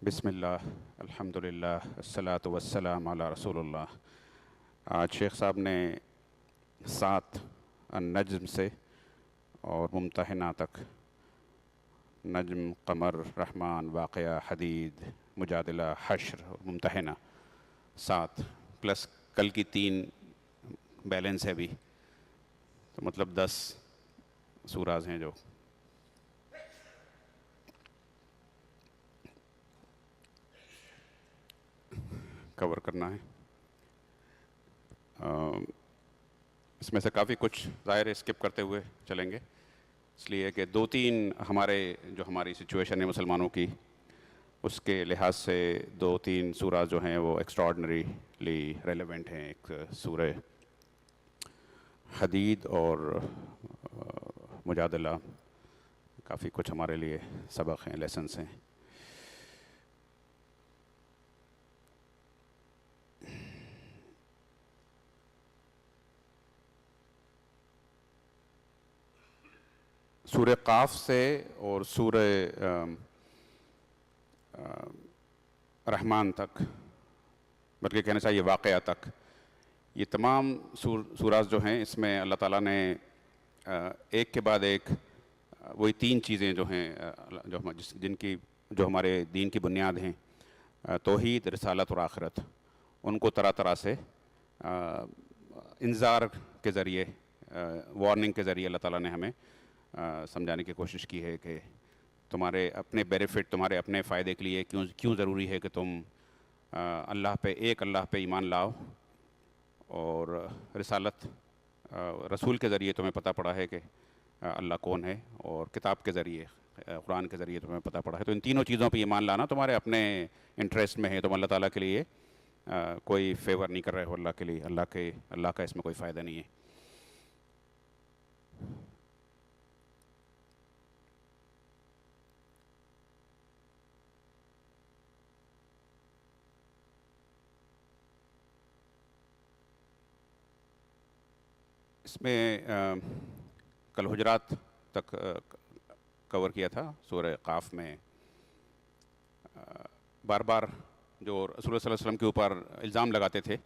بسم اللہ الحمدللہ الصلاۃ والسلام علی رسول اللہ۔ آج شیخ صاحب نے 7 النجم سے اور ممتحنہ تک، نجم، قمر، رحمان، واقعہ، حدید، مجادلہ، حشر اور ممتحنہ، 7 پلس کل کی 3 بیلنس ہے بھی، تو مطلب 10 سوراز ہیں جو کور کرنا ہے۔ اس میں سے کافی کچھ ظاہر اسکپ کرتے ہوئے چلیں گے، اس لیے کہ 2-3 ہماری سچویشن ہے مسلمانوں کی، اس کے لحاظ سے 2-3 سورہ جو ہیں وہ ایکسٹراڈنریلی ریلیونٹ ہیں۔ ایک سورہ حدید اور مجادلہ کافی کچھ ہمارے لیے سبق ہیں، لیسنس ہیں۔ سورہ قاف سے اور سورہ رحمان تک، بلکہ کہنا چاہیے واقعہ تک، یہ تمام سوراز جو ہیں اس میں اللہ تعالیٰ نے ایک کے بعد ایک وہی 3 چیزیں جو ہیں جو ہمارے دین کی بنیاد ہیں، توحید، رسالت اور آخرت، ان کو طرح طرح سے انذار کے ذریعے، وارننگ کے ذریعے اللہ تعالیٰ نے ہمیں سمجھانے کی کوشش کی ہے کہ تمہارے اپنے بینیفٹ، تمہارے اپنے فائدے کے لیے کیوں ضروری ہے کہ تم ایک اللہ پہ ایمان لاؤ، اور رسالت، رسول کے ذریعے تمہیں پتہ پڑا ہے کہ اللہ کون ہے، اور کتاب کے ذریعے، قرآن کے ذریعے تمہیں پتہ پڑا ہے۔ تو ان تینوں چیزوں پہ ایمان لانا تمہارے اپنے انٹرسٹ میں ہے، تم اللہ تعالیٰ کے لیے کوئی فیور نہیں کر رہے ہو، اللہ کے لیے، اللہ کا اس میں کوئی فائدہ نہیں ہے۔ اس میں کل حجرات تک کور کیا تھا۔ سورہ قاف میں بار بار جو رسول اللہ صلی اللہ علیہ وسلم کے اوپر الزام لگاتے تھے،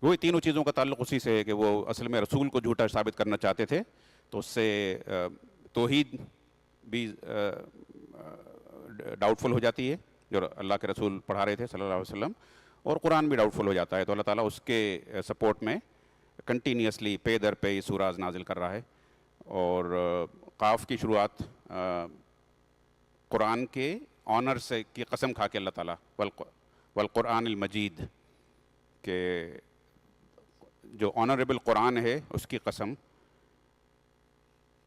وہی تینوں چیزوں کا تعلق اسی سے ہے کہ وہ اصل میں رسول کو جھوٹا ثابت کرنا چاہتے تھے، تو اس سے توحید بھی ڈاؤٹ فل ہو جاتی ہے جو اللہ کے رسول پڑھا رہے تھے صلی اللہ علیہ وسلم، اور قرآن بھی ڈاؤٹ فل ہو جاتا ہے۔ تو اللہ تعالیٰ اس کے سپورٹ میں کنٹینیوسلی پے در پے سوراز نازل کر رہا ہے، اور قاف کی شروعات قرآن کے آنر سے کی قسم کھا کے اللہ تعالیٰ والقرآن المجید، کہ جو آنریبل قرآن ہے اس کی قسم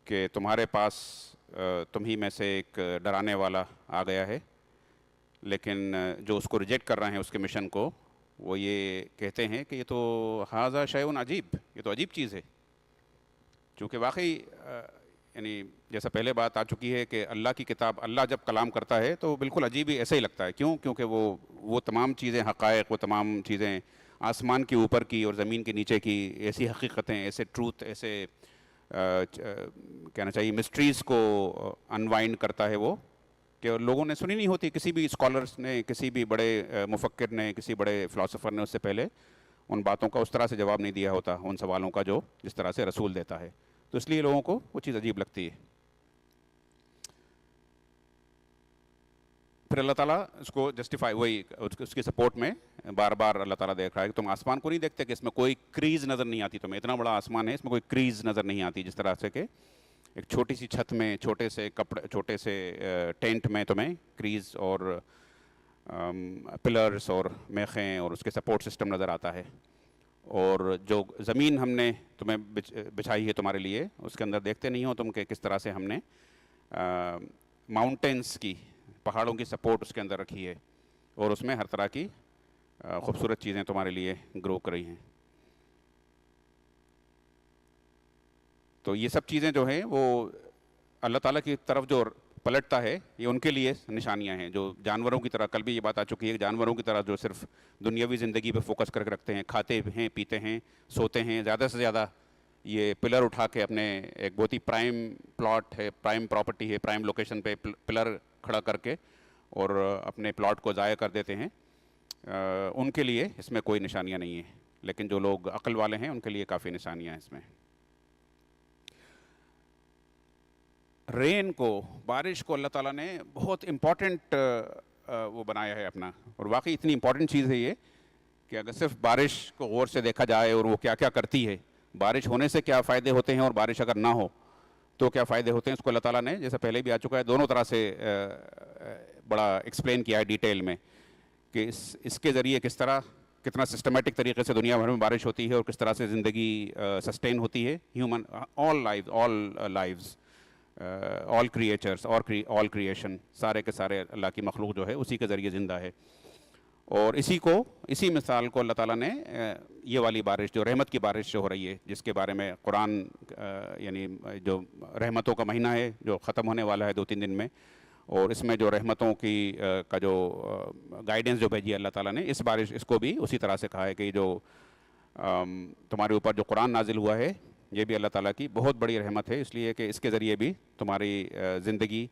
کہ تمہارے پاس تم ہی میں سے ایک ڈرانے والا آ گیا ہے، لیکن جو اس کو ریجیکٹ کر رہے ہیں اس کے مشن کو، وہ یہ کہتے ہیں کہ یہ تو ھذا شیء عجیب، یہ تو عجیب چیز ہے۔ چونکہ واقعی یعنی جیسا پہلے بات آ چکی ہے کہ اللہ کی کتاب، اللہ جب کلام کرتا ہے تو بالکل عجیب ہی ایسا ہی لگتا ہے۔ کیوں؟ کیونکہ وہ تمام چیزیں، حقائق، وہ تمام چیزیں آسمان کے اوپر کی اور زمین کے نیچے کی ایسی حقیقتیں، ایسے ٹروتھ، ایسے کہنا چاہیے مسٹریز کو انوائنڈ کرتا ہے وہ، کہ لوگوں نے سنی نہیں ہوتی، کسی بھی اسکالرس نے، کسی بھی بڑے مفکر نے، کسی بڑے فلاسفر نے اس سے پہلے ان باتوں کا اس طرح سے جواب نہیں دیا ہوتا، ان سوالوں کا جو جس طرح سے رسول دیتا ہے، تو اس لیے لوگوں کو وہ چیز عجیب لگتی ہے۔ پھر اللہ تعالیٰ اس کو جسٹیفائی، وہی اس کی سپورٹ میں بار بار اللہ تعالیٰ دیکھ رہا ہے کہ تم آسمان کو نہیں دیکھتے کہ اس میں کوئی کریز نظر نہیں آتی، تمہیں اتنا بڑا آسمان ہے، اس میں کوئی کریز نظر نہیں آتی، جس طرح سے کہ ایک چھوٹی سی چھت میں، چھوٹے سے ٹینٹ میں تمہیں کریز اور پلرز اور میخیں اور اس کے سپورٹ سسٹم نظر آتا ہے، اور جو زمین ہم نے تمہیں بچھائی ہے تمہارے لیے، اس کے اندر دیکھتے نہیں ہو تم کہ کس طرح سے ہم نے ماؤنٹینس کی، پہاڑوں کی سپورٹ اس کے اندر رکھی ہے، اور اس میں ہر طرح کی خوبصورت چیزیں تمہارے لیے گرو کر رہی ہیں۔ تو یہ سب چیزیں جو ہیں وہ اللہ تعالیٰ کی طرف جو پلٹتا ہے، یہ ان کے لیے نشانیاں ہیں۔ جو جانوروں کی طرح، کل بھی یہ بات آ چکی ہے کہ جانوروں کی طرح جو صرف دنیاوی زندگی پہ فوکس کر کے رکھتے ہیں، کھاتے ہیں، پیتے ہیں، سوتے ہیں، زیادہ سے زیادہ یہ پلر اٹھا کے اپنے ایک بہت ہی پرائم پلاٹ ہے، پرائم پراپرٹی ہے، پرائم لوکیشن پہ پلر کھڑا کر کے اور اپنے پلاٹ کو ضائع کر دیتے ہیں، ان کے لیے اس میں کوئی نشانیاں نہیں ہیں، لیکن جو لوگ عقل والے ہیں ان کے لیے کافی نشانیاں ہیں اس میں۔ رین کو، بارش کو اللہ تعالیٰ نے بہت امپورٹنٹ وہ بنایا ہے اپنا، اور واقعی اتنی امپورٹنٹ چیز ہے یہ کہ اگر صرف بارش کو غور سے دیکھا جائے اور وہ کیا کیا کرتی ہے، بارش ہونے سے کیا فائدے ہوتے ہیں اور بارش اگر نہ ہو تو کیا فائدے ہوتے ہیں، اس کو اللہ تعالیٰ نے جیسے پہلے بھی آ چکا ہے دونوں طرح سے بڑا ایکسپلین کیا ہے ڈیٹیل میں، کہ اس کے ذریعے کس طرح کتنا سسٹمیٹک طریقے سے دنیا بھر میں بارش ہوتی ہے اور کس طرح سے زندگی سسٹین ہوتی ہے، ہیومن آل لائفز آل کریچرس اور آل کریشن، سارے کے سارے اللہ کی مخلوق جو ہے اسی کے ذریعے زندہ ہے۔ اور اسی مثال کو اللہ تعالیٰ نے یہ والی بارش جو رحمت کی بارش جو ہو رہی ہے، جس کے بارے میں قرآن یعنی جو رحمتوں کا مہینہ ہے جو ختم ہونے والا ہے 2-3 دن میں، اور اس میں جو رحمتوں کی کا جو گائیڈنس جو بھیجی ہے اللہ تعالیٰ نے، اس کو بھی اسی طرح سے کہا ہے کہ جو تمہارے اوپر جو قرآن نازل ہوا ہے یہ بھی اللہ تعالیٰ کی بہت بڑی رحمت ہے، اس لیے کہ اس کے ذریعے بھی تمہاری زندگی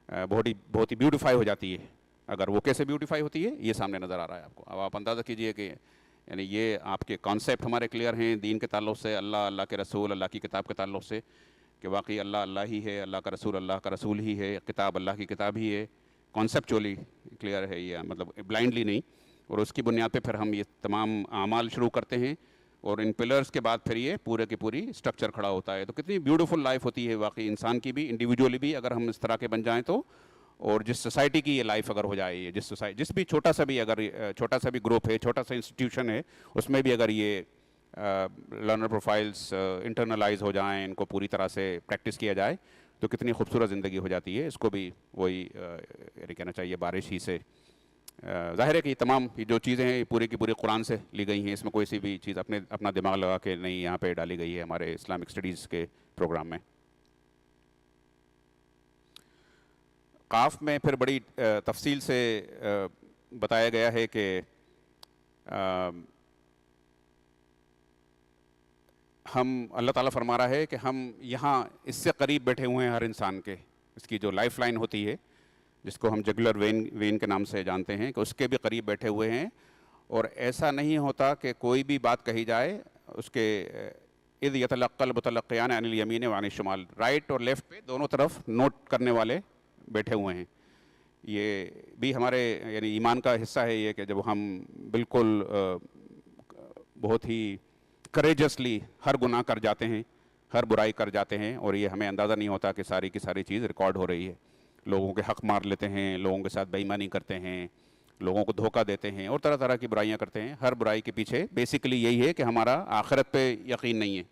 بہت ہی بیوٹیفائی ہو جاتی ہے۔ اگر وہ کیسے بیوٹیفائی ہوتی ہے یہ سامنے نظر آ رہا ہے آپ کو، اب آپ اندازہ کیجئے کہ یعنی یہ آپ کے کانسیپٹ ہمارے کلیئر ہیں دین کے تعلق سے، اللہ کے رسول، اللہ کی کتاب کے تعلق سے، کہ واقعی اللہ ہی ہے، اللہ کا رسول ہی ہے، کتاب اللہ کی کتاب ہی ہے، کانسیپچولی کلیئر ہے یہ، مطلب بلائنڈلی نہیں، اور اس کی بنیاد پہ پھر ہم یہ تمام اعمال شروع کرتے ہیں، اور ان پلرز کے بعد پھر یہ پورے کی پوری اسٹرکچر کھڑا ہوتا ہے۔ تو کتنی بیوٹیفل لائف ہوتی ہے واقعی انسان کی بھی، انڈیویجولی بھی اگر ہم اس طرح کے بن جائیں تو، اور جس سوسائٹی کی یہ لائف اگر ہو جائے، یہ جس بھی چھوٹا سا بھی گروپ ہے، چھوٹا سا انسٹیٹیوشن ہے، اس میں بھی اگر یہ لرنر پروفائلز انٹرنلائز ہو جائیں، ان کو پوری طرح سے پریکٹس کیا جائے تو کتنی خوبصورت زندگی ہو جاتی ہے۔ اس کو بھی وہی کہنا چاہیے بارش ہی سے ظاہر ہے کہ یہ تمام جو چیزیں ہیں پوری کی پوری قرآن سے لی گئی ہیں، اس میں کوئی سی بھی چیز اپنا دماغ لگا کے نہیں یہاں پہ ڈالی گئی ہے ہمارے اسلامک اسٹڈیز کے پروگرام میں۔ قاف میں پھر بڑی تفصیل سے بتایا گیا ہے کہ اللہ تعالیٰ فرما رہا ہے کہ ہم یہاں اس سے قریب بیٹھے ہوئے ہیں ہر انسان کے، اس کی جو لائف لائن ہوتی ہے جس کو ہم جگلر وین کے نام سے جانتے ہیں، کہ اس کے بھی قریب بیٹھے ہوئے ہیں، اور ایسا نہیں ہوتا کہ کوئی بھی بات کہی جائے اس کے اذ یتلقی المتلقیان عن الیمین وعن الشمال، رائٹ اور لیفٹ پہ دونوں طرف نوٹ کرنے والے بیٹھے ہوئے ہیں۔ یہ بھی ہمارے یعنی ایمان کا حصہ ہے یہ، کہ جب ہم بالکل بہت ہی کریجسلی ہر گناہ کر جاتے ہیں، ہر برائی کر جاتے ہیں، اور یہ ہمیں اندازہ نہیں ہوتا کہ ساری کی ساری چیز ریکارڈ ہو رہی ہے، لوگوں کے حق مار لیتے ہیں، لوگوں کے ساتھ بے ایمانی کرتے ہیں، لوگوں کو دھوکہ دیتے ہیں، اور طرح طرح کی برائیاں کرتے ہیں۔ ہر برائی کے پیچھے بیسیکلی یہی ہے کہ ہمارا آخرت پہ یقین نہیں ہے،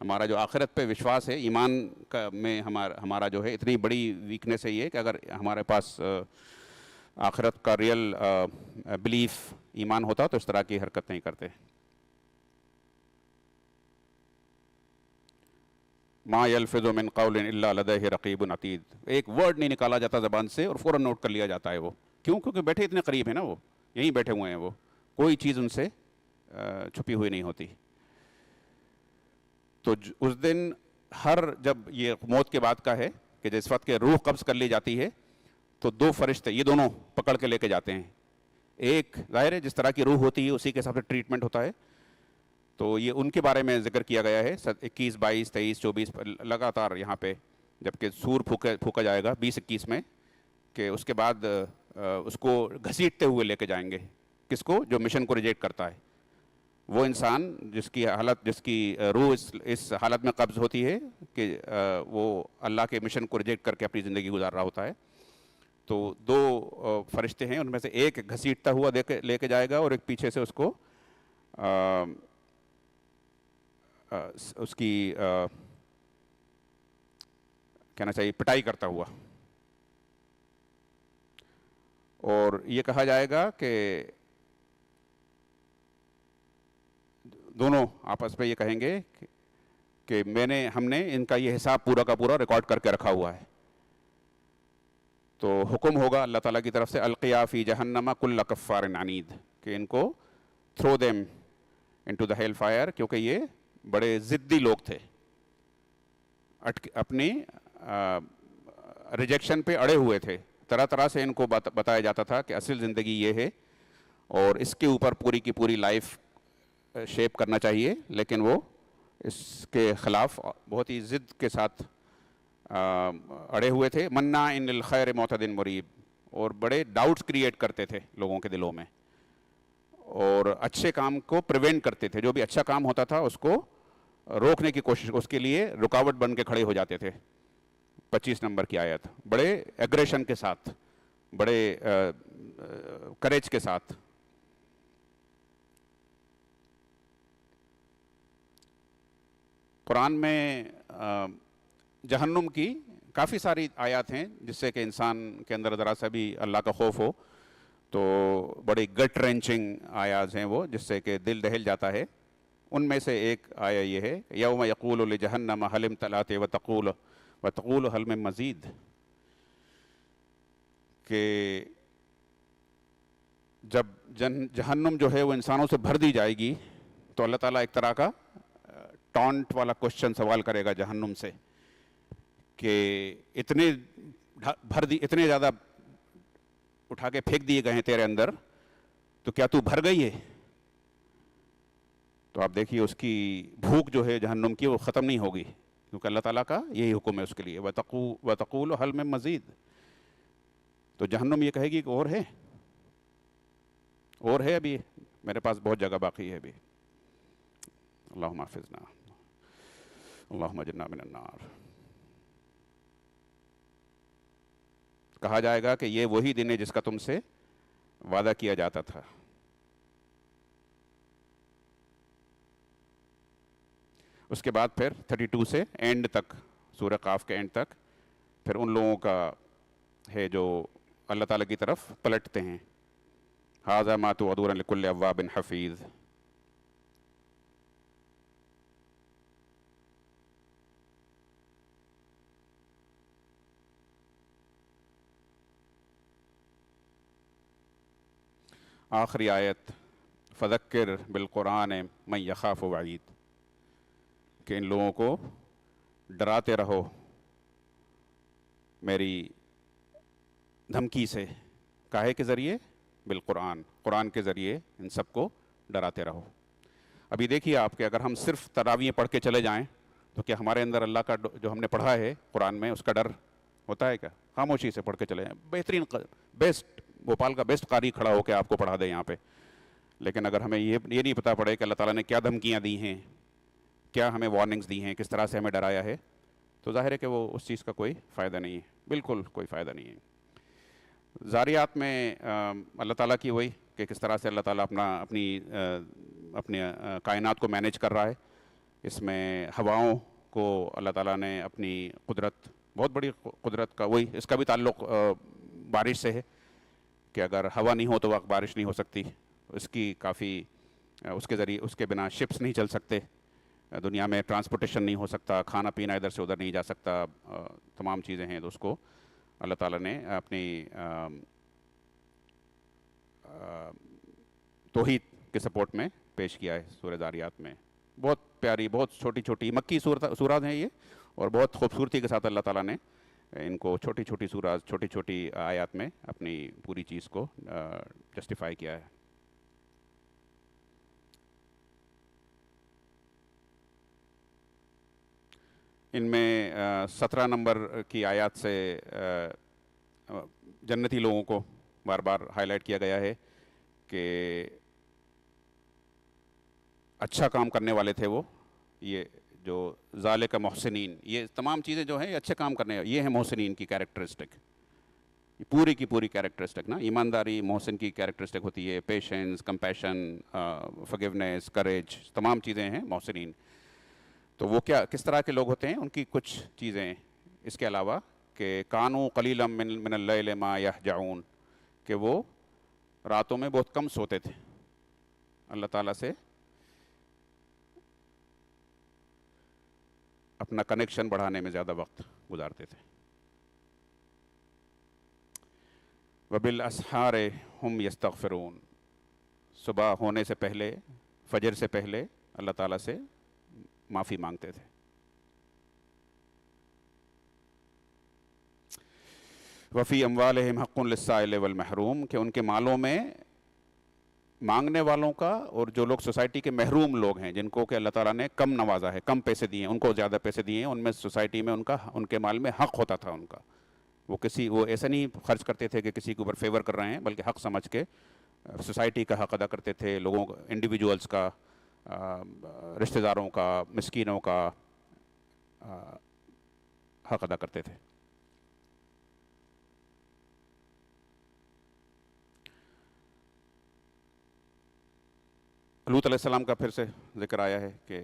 ہمارا جو آخرت پہ وشواس ہے، ایمان میں ہمارا جو ہے اتنی بڑی ویکنیس ہے یہ، کہ اگر ہمارے پاس آخرت کا ریئل بلیف ایمان ہوتا تو اس طرح کی حرکت نہیں کرتے۔ ما یلفظ من قول الا لدیہ رقیب عتید، ایک ورڈ نہیں نکالا جاتا زبان سے اور فوراً نوٹ کر لیا جاتا ہے وہ، کیوں؟ کیونکہ بیٹھے اتنے قریب ہیں نا، وہ یہیں بیٹھے ہوئے ہیں، وہ کوئی چیز ان سے چھپی ہوئی نہیں ہوتی۔ تو اس دن جب یہ موت کے بعد کا ہے کہ جس وقت کے روح قبض کر لی جاتی ہے تو 2 فرشتے یہ دونوں پکڑ کے لے کے جاتے ہیں، ایک ظاہر ہے جس طرح کی روح ہوتی ہے اسی کے حساب سے ٹریٹمنٹ ہوتا ہے، تو یہ ان کے بارے میں ذکر کیا گیا ہے 21، 22، 23، 24 لگاتار یہاں پہ، جبکہ سور پھونکا جائے گا 20-21 میں، کہ اس کے بعد اس کو گھسیٹتے ہوئے لے کے جائیں گے، کس کو؟ جو مشن کو ریجیکٹ کرتا ہے، وہ انسان جس کی روح اس حالت میں قبض ہوتی ہے کہ وہ اللہ کے مشن کو ریجیکٹ کر کے اپنی زندگی گزار رہا ہوتا ہے، تو 2 فرشتے ہیں، ان میں سے ایک گھسیٹتا ہوا لے کے جائے گا اور ایک پیچھے سے اس کو اس کی کہنا چاہیے پٹائی کرتا ہوا، اور یہ کہا جائے گا کہ دونوں آپس میں یہ کہیں گے کہ ہم نے ان کا یہ حساب پورا کا پورا ریکارڈ کر کے رکھا ہوا ہے۔ تو حکم ہوگا اللہ تعالیٰ کی طرف سے القیا فی جہنم کل کفار عنید، کہ ان کو through them into the hell fire, کیونکہ یہ بڑے ضدی لوگ تھے، اپنی ریجیکشن پہ اڑے ہوئے تھے، طرح طرح سے ان کو بتایا جاتا تھا کہ اصل زندگی یہ ہے اور اس کے اوپر پوری کی پوری لائف شیپ کرنا چاہیے، لیکن وہ اس کے خلاف بہت ہی ضد کے ساتھ اڑے ہوئے تھے. منع ان الخیر معتد مریب، اور بڑے ڈاؤٹس کریٹ کرتے تھے لوگوں کے دلوں میں، اور اچھے کام کو پریونٹ کرتے تھے. جو بھی اچھا کام ہوتا تھا اس کو روکنے کی کوشش، اس کے لیے رکاوٹ بن کے کھڑے ہو جاتے تھے. 25 نمبر کی آیت، بڑے ایگریشن کے ساتھ، بڑے کریج کے ساتھ. قرآن میں جہنم کی کافی ساری آیات ہیں جس سے کہ انسان کے اندر ذرا سا بھی اللہ کا خوف ہو تو بڑی گٹ رینچنگ آیات ہیں وہ، جس سے کہ دل دہل جاتا ہے. ان میں سے ایک آیا یہ ہے، یوم یقول لجہنم هل امتلأت وتقول هل من مزید، کہ جب جہنم جو ہے وہ انسانوں سے بھر دی جائے گی تو اللہ تعالیٰ ایک طرح کا ٹانٹ والا کوشچن سوال کرے گا جہنم سے کہ اتنے اتنے زیادہ اٹھا کے پھینک دیے گئے ہیں تیرے اندر، تو کیا تو بھر گئی ہے؟ تو آپ دیکھیے اس کی بھوک جو ہے جہنم کی وہ ختم نہیں ہوگی، کیونکہ اللہ تعالیٰ کا یہی حکم ہے اس کے لیے، وَتَقُولُ هَلْ مِن مَزِيدٍ. تو جہنم یہ کہے گی کہ اور ہے ابھی میرے پاس بہت جگہ باقی ہے ابھی. اللہم حافظنا، اللہم اجرنا من النار. کہا جائے گا کہ یہ وہی دن ہے جس کا تم سے وعدہ کیا جاتا تھا. اس کے بعد پھر 32 سے اینڈ تک، سورہ قاف کے اینڈ تک، پھر ان لوگوں کا ہے جو اللہ تعالیٰ کی طرف پلٹتے ہیں. ھذا ما توعدون لکل اواب حفیظ. آخری آیت، فذکر بالقرآن من یخاف وعید، کہ ان لوگوں کو ڈراتے رہو میری دھمکی سے. کاہے کے ذریعے؟ بالقرآن، قرآن کے ذریعے ان سب کو ڈراتے رہو. ابھی دیکھیے آپ کہ اگر ہم صرف تراویح پڑھ کے چلے جائیں تو کیا ہمارے اندر اللہ کا جو ہم نے پڑھا ہے قرآن میں اس کا ڈر ہوتا ہے کیا؟ خاموشی سے پڑھ کے چلے جائیں، بہترین بیسٹ بھوپال کا بیسٹ قاری کھڑا ہو کے آپ کو پڑھا دے یہاں پہ، لیکن اگر ہمیں یہ نہیں پتہ پڑے کہ اللہ تعالیٰ نے کیا دھمکیاں دی ہیں، کیا ہمیں وارننگز دی ہیں، کس طرح سے ہمیں ڈرایا ہے، تو ظاہر ہے کہ وہ اس چیز کا کوئی فائدہ نہیں ہے، بالکل کوئی فائدہ نہیں ہے. ذاریات میں اللہ تعالیٰ کی وہی کہ کس طرح سے اللہ تعالیٰ اپنی کائنات کو مینیج کر رہا ہے. اس میں ہواؤں کو اللہ تعالیٰ نے اپنی قدرت، بہت بڑی قدرت کا وہی، اس کا بھی تعلق بارش سے ہے کہ اگر ہوا نہیں ہو تو وقت بارش نہیں ہو سکتی. اس کی کافی اس کے ذریعے، اس کے بنا شپس نہیں چل سکتے، دنیا میں ٹرانسپورٹیشن نہیں ہو سکتا، کھانا پینا ادھر سے ادھر نہیں جا سکتا، تمام چیزیں ہیں. تو اس کو اللہ تعالیٰ نے اپنی توحید کے سپورٹ میں پیش کیا ہے سورہ ذاریات میں. بہت پیاری، بہت چھوٹی چھوٹی مکی سورات ہیں یہ، اور بہت خوبصورتی کے ساتھ اللہ تعالیٰ نے ان کو چھوٹی چھوٹی سورات، چھوٹی چھوٹی آیات میں اپنی پوری چیز کو جسٹیفائی کیا ہے. ان میں 17 نمبر کی آیات سے جنتی لوگوں کو بار بار ہائی لائٹ کیا گیا ہے کہ اچھا کام کرنے والے تھے وہ، یہ جو ذالک محسنین، یہ تمام چیزیں جو ہیں اچھے کام کرنے، یہ ہیں محسنین کی کیریکٹرسٹک، پوری کی پوری کیریکٹرسٹک نا. ایمانداری محسن کی کیریکٹرسٹک ہوتی ہے، پیشنس، کمپیشن، فگیونیس، کریج، تمام چیزیں ہیں محسنین. تو وہ کس طرح کے لوگ ہوتے ہیں؟ ان کی کچھ چیزیں اس کے علاوہ کہ کانوا قلیلا من اللیل ما یہجعون، کہ وہ راتوں میں بہت کم سوتے تھے، اللہ تعالیٰ سے اپنا کنیکشن بڑھانے میں زیادہ وقت گزارتے تھے. وبالاسحار ہم یستغفرون، صبح ہونے سے پہلے، فجر سے پہلے اللہ تعالیٰ سے معافی مانگتے تھے. وفی اموالہم حق للسائل والمحروم، کہ ان کے مالوں میں مانگنے والوں کا اور جو لوگ سوسائٹی کے محروم لوگ ہیں جن کو کہ اللہ تعالیٰ نے کم نوازا ہے، کم پیسے دیے ہیں، ان کو زیادہ پیسے دیے ہیں، ان میں سوسائٹی میں ان کے مال میں حق ہوتا تھا ان کا. وہ ایسا نہیں خرچ کرتے تھے کہ کسی کے اوپر فیور کر رہے ہیں، بلکہ حق سمجھ کے سوسائٹی کا حق ادا کرتے تھے، لوگوں کا، انڈیویجولز کا، رشتہ داروں کا، مسکینوں کا حق ادا کرتے تھے. لوط علیہ السلام کا پھر سے ذکر آیا ہے کہ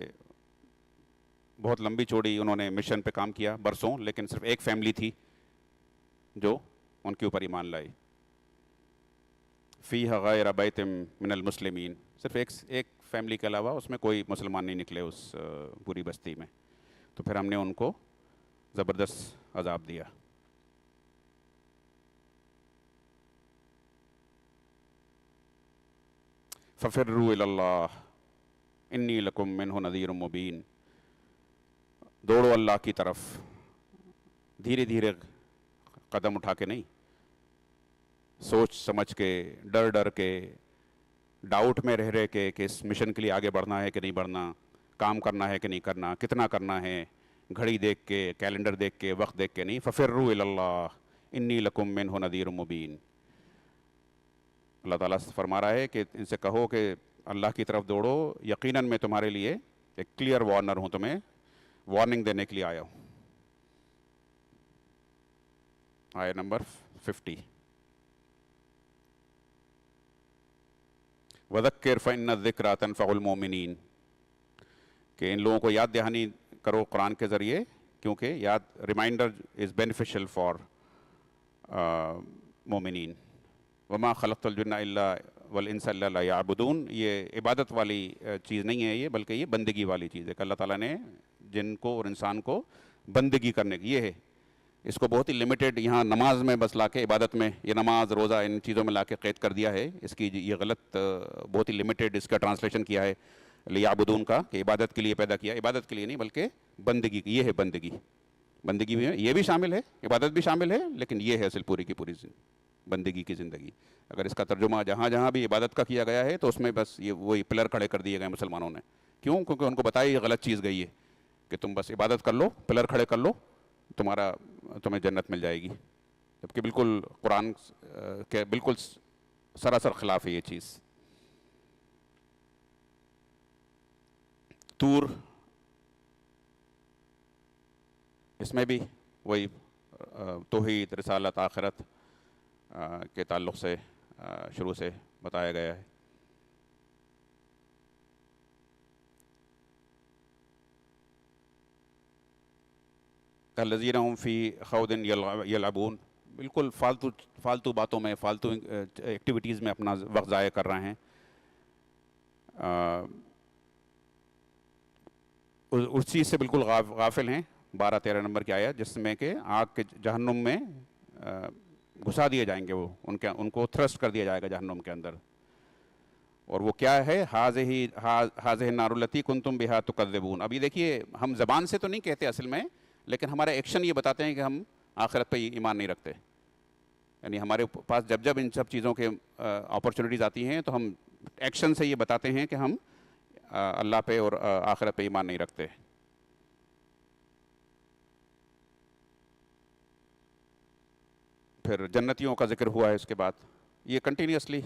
بہت لمبی چوڑی انہوں نے مشن پہ کام کیا برسوں، لیکن صرف ایک فیملی تھی جو ان کے اوپر ایمان لائی. فیہا غیر بیت من المسلمین، صرف ایک فیملی کے علاوہ اس میں کوئی مسلمان نہیں نکلے اس پوری بستی میں. تو پھر ہم نے ان کو زبردست عذاب دیا. ففروا الی اللہ انی لکم منہ نذیر مبین، دوڑو اللہ کی طرف، دھیرے دھیرے قدم اٹھا کے نہیں، سوچ سمجھ کے، ڈر ڈر کے، ڈاؤٹ میں رہ کے کہ اس مشن کے لیے آگے بڑھنا ہے کہ نہیں بڑھنا، کام کرنا ہے کہ نہیں کرنا، کتنا کرنا ہے، گھڑی دیکھ کے، کیلنڈر دیکھ کے، وقت دیکھ کے نہیں. ففروا الی اللہ انی لکم منہ نذیر مبین. اللہ تعالیٰ فرما رہا ہے کہ ان سے کہو کہ اللہ کی طرف دوڑو، یقیناً میں تمہارے لیے ایک کلیئر وارنر ہوں، تمہیں وارننگ دینے کے لیے آیا ہوں. آیت نمبر 50. وَذَكِّرْ فَإِنَّ الذِّكْرَىٰ تَنفَعُ الْمُؤْمِنِينَ، کہ ان لوگوں کو یاد دہانی کرو قرآن کے ذریعے، کیونکہ ریمائنڈر از بینیفیشل فار مومنین. وما خلقت الجن الا والانس الا لیعبدون، یہ عبادت والی چیز نہیں ہے یہ، بلکہ یہ بندگی والی چیز ہے کہ اللہ تعالیٰ نے جن کو اور انسان کو بندگی کرنے کی، یہ ہے. اس کو بہت ہی لمیٹڈ یہاں نماز میں بس لا کے، عبادت میں، یہ نماز روزہ ان چیزوں میں لا کے قید کر دیا ہے. اس کی یہ غلط، بہت ہی لمیٹڈ اس کا ٹرانسلیشن کیا ہے لیعبدون کا، کہ عبادت کے لیے پیدا کیا. عبادت کے لیے نہیں بلکہ بندگی، یہ ہے بندگی. بندگی بھی یہ بھی شامل ہے، عبادت بھی شامل ہے، لیکن یہ ہے اصل پوری کی پوری بندگی کی زندگی. اگر اس کا ترجمہ جہاں جہاں بھی عبادت کا کیا گیا ہے تو اس میں بس یہ وہی پلر کھڑے کر دیے گئے مسلمانوں نے. کیوں؟ کیونکہ ان کو بتایا یہ غلط چیز گئی ہے کہ تم بس عبادت کر لو، پلر کھڑے کر لو، تمہیں جنت مل جائے گی. جبکہ بالکل قرآن کے بالکل سراسر خلاف ہے یہ چیز. طور، اس میں بھی وہی توحید، رسالت، آخرت کے تعلق سے شروع سے بتایا گیا ہے. الذین هم فی خوض یلعبون، بالکل فالتو باتوں میں، فالتو ایکٹیویٹیز میں اپنا وقت ضائع کر رہے ہیں. اس چیز سے بالکل غافل ہیں. 12-13 نمبر کی آیت، جس میں کہ آگ کے جہنم میں گھسا دیے جائیں گے، وہ ان کو تھرسٹ کر دیا جائے گا جہنم کے اندر. اور وہ کیا ہے؟ ہاذہ النار التی کنتم بہا تکذبون. ابھی دیکھیے، ہم زبان سے تو نہیں کہتے اصل میں، لیکن ہمارے ایکشن یہ بتاتے ہیں کہ ہم آخرت پہ ایمان نہیں رکھتے. یعنی ہمارے پاس جب ان سب چیزوں کے اپرچونیٹیز آتی ہیں تو ہم ایکشن سے یہ بتاتے ہیں کہ ہم اللہ پہ اور آخرت پہ ایمان نہیں رکھتے. پھر جنتیوں کا ذکر ہوا ہے اس کے بعد. یہ کنٹینیوسلی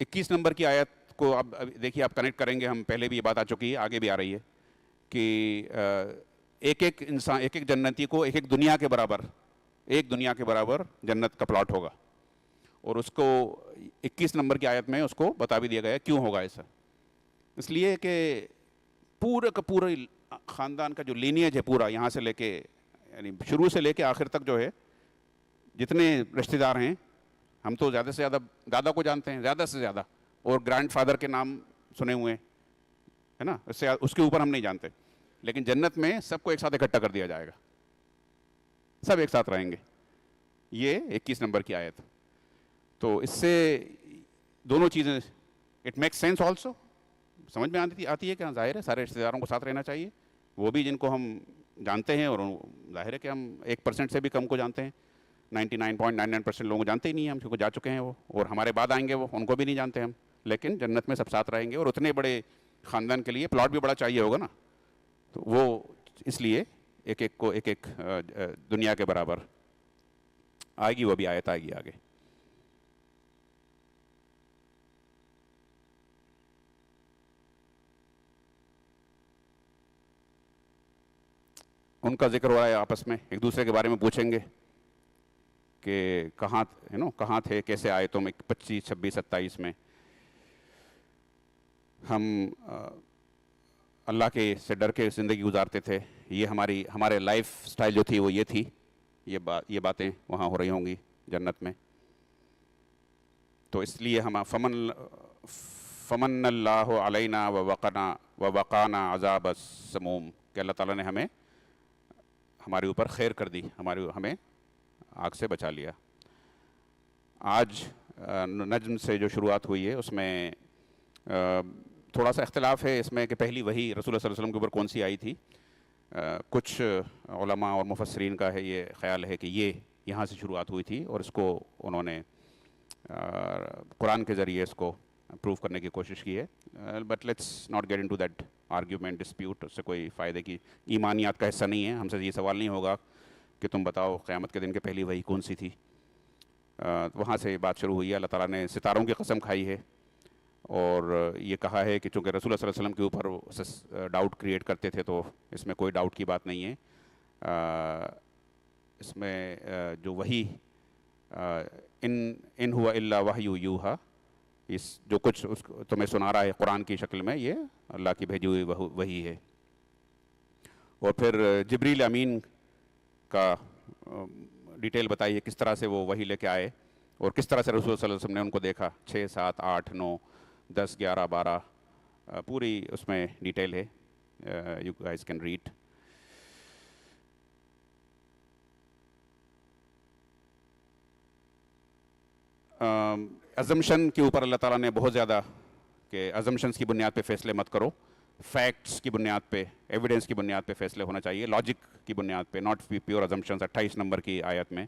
21 نمبر کی آیت کو اب دیکھیے، آپ کنیکٹ کریں گے، ہم پہلے بھی یہ بات آ چکی ہے، آگے بھی آ رہی ہے کہ ایک ایک انسان، ایک ایک جنتی کو ایک دنیا کے برابر جنت کا پلاٹ ہوگا. اور اس کو 21 نمبر کی آیت میں اس کو بتا بھی دیا گیا کیوں ہوگا ایسا. اس لیے کہ پورا کا پورا خاندان کا جو لینیج ہے پورا، یہاں سے لے کے، یعنی شروع سے لے کے آخر تک جو ہے، جتنے رشتہ دار ہیں، ہم تو زیادہ سے زیادہ دادا کو جانتے ہیں، زیادہ سے زیادہ، اور گرینڈ فادر کے نام سنے ہوئے ہیں نا، اس کے اوپر ہم نہیں جانتے. لیکن جنت میں سب کو ایک ساتھ اکٹھا کر دیا جائے گا، سب ایک ساتھ رہیں گے. یہ 21 نمبر کی آیت. تو اس سے دونوں چیزیں، اٹ میک سینس آلسو، سمجھ میں آتی ہے کہ ظاہر ہے سارے رشتہ داروں کو ساتھ رہنا چاہیے، وہ بھی جن کو ہم جانتے ہیں، اور ظاہر ہے کہ ہم 1% سے بھی کم کو جانتے ہیں، 99.99% لوگوں کو جانتے ہی نہیں ہیں ہم، کیونکہ جا چکے ہیں وہ، اور ہمارے بعد آئیں گے وہ، ان کو بھی نہیں جانتے ہم، لیکن جنت میں سب ساتھ رہیں گے، اور اتنے بڑے خاندان کے لیے پلاٹ بھی بڑا چاہیے ہوگا نا، تو وہ اس لیے ایک ایک کو ایک ایک دنیا کے برابر آئے گی، وہ بھی آیت آئے گی آگے۔ ان کا ذکر ہو رہا ہے، آپس میں ایک دوسرے کے بارے میں پوچھیں گے کہ کہاں تھے، کیسے آئے تم 25 26 27 میں۔ ہم اللہ کے سے ڈر کے زندگی گزارتے تھے، یہ ہمارے لائف سٹائل جو تھی وہ یہ تھی، یہ باتیں وہاں ہو رہی ہوں گی جنت میں۔ تو اس لیے ہم فمن اللہ علینا ووقانا عذاب السموم، کہ اللہ تعالیٰ نے ہمارے اوپر خیر کر دی، ہمیں آگ سے بچا لیا۔ آج نجم سے جو شروعات ہوئی ہے اس میں تھوڑا سا اختلاف ہے اس میں کہ پہلی وحی رسول اللہ صلی اللہ علیہ وسلم کے اوپر کون سی آئی تھی۔ کچھ علماء اور مفسرین کا ہے یہ خیال ہے کہ یہ یہاں سے شروعات ہوئی تھی، اور اس کو انہوں نے قرآن کے ذریعے اس کو پروف کرنے کی کوشش کی ہے، but let's not get into that argument dispute, اس سے کوئی فائدے کی ایمانیات کا حصہ نہیں ہے۔ ہم سے یہ سوال نہیں ہوگا کہ تم بتاؤ قیامت کے دن کے پہلی وحی کون سی تھی۔ وہاں سے بات شروع ہوئی ہے، اللہ تعالیٰ نے ستاروں کی قسم کھائی ہے، اور یہ کہا ہے کہ چونکہ رسول اللہ صلی اللہ علیہ وسلم کے اوپر ڈاؤٹ کریٹ کرتے تھے، تو اس میں کوئی ڈاؤٹ کی بات نہیں ہے۔ اس میں جو وحی ان ہوا الا وحی یوحا، جو کچھ تمہیں سنا رہا ہے قرآن کی شکل میں، یہ اللہ کی بھیجی ہوئی وحی ہے۔ اور پھر جبریل امین کا ڈیٹیل بتائیے کس طرح سے وہ وحی لے کے آئے، اور کس طرح سے رسول صلی اللہ علیہ وسلم نے ان کو دیکھا، 6 7 8 9 10 11 12، پوری اس میں ڈیٹیل ہے، you guys can read. Assumption کے اوپر اللہ تعالیٰ نے بہت زیادہ کہ ازمپشنس کی بنیاد پہ فیصلے مت کرو، فیکٹس کی بنیاد پہ، ایویڈنس کی بنیاد پہ فیصلے ہونا چاہیے، لاجک کی بنیاد پہ، ناٹ پیور ازمپشنس، 28 نمبر کی آیت میں۔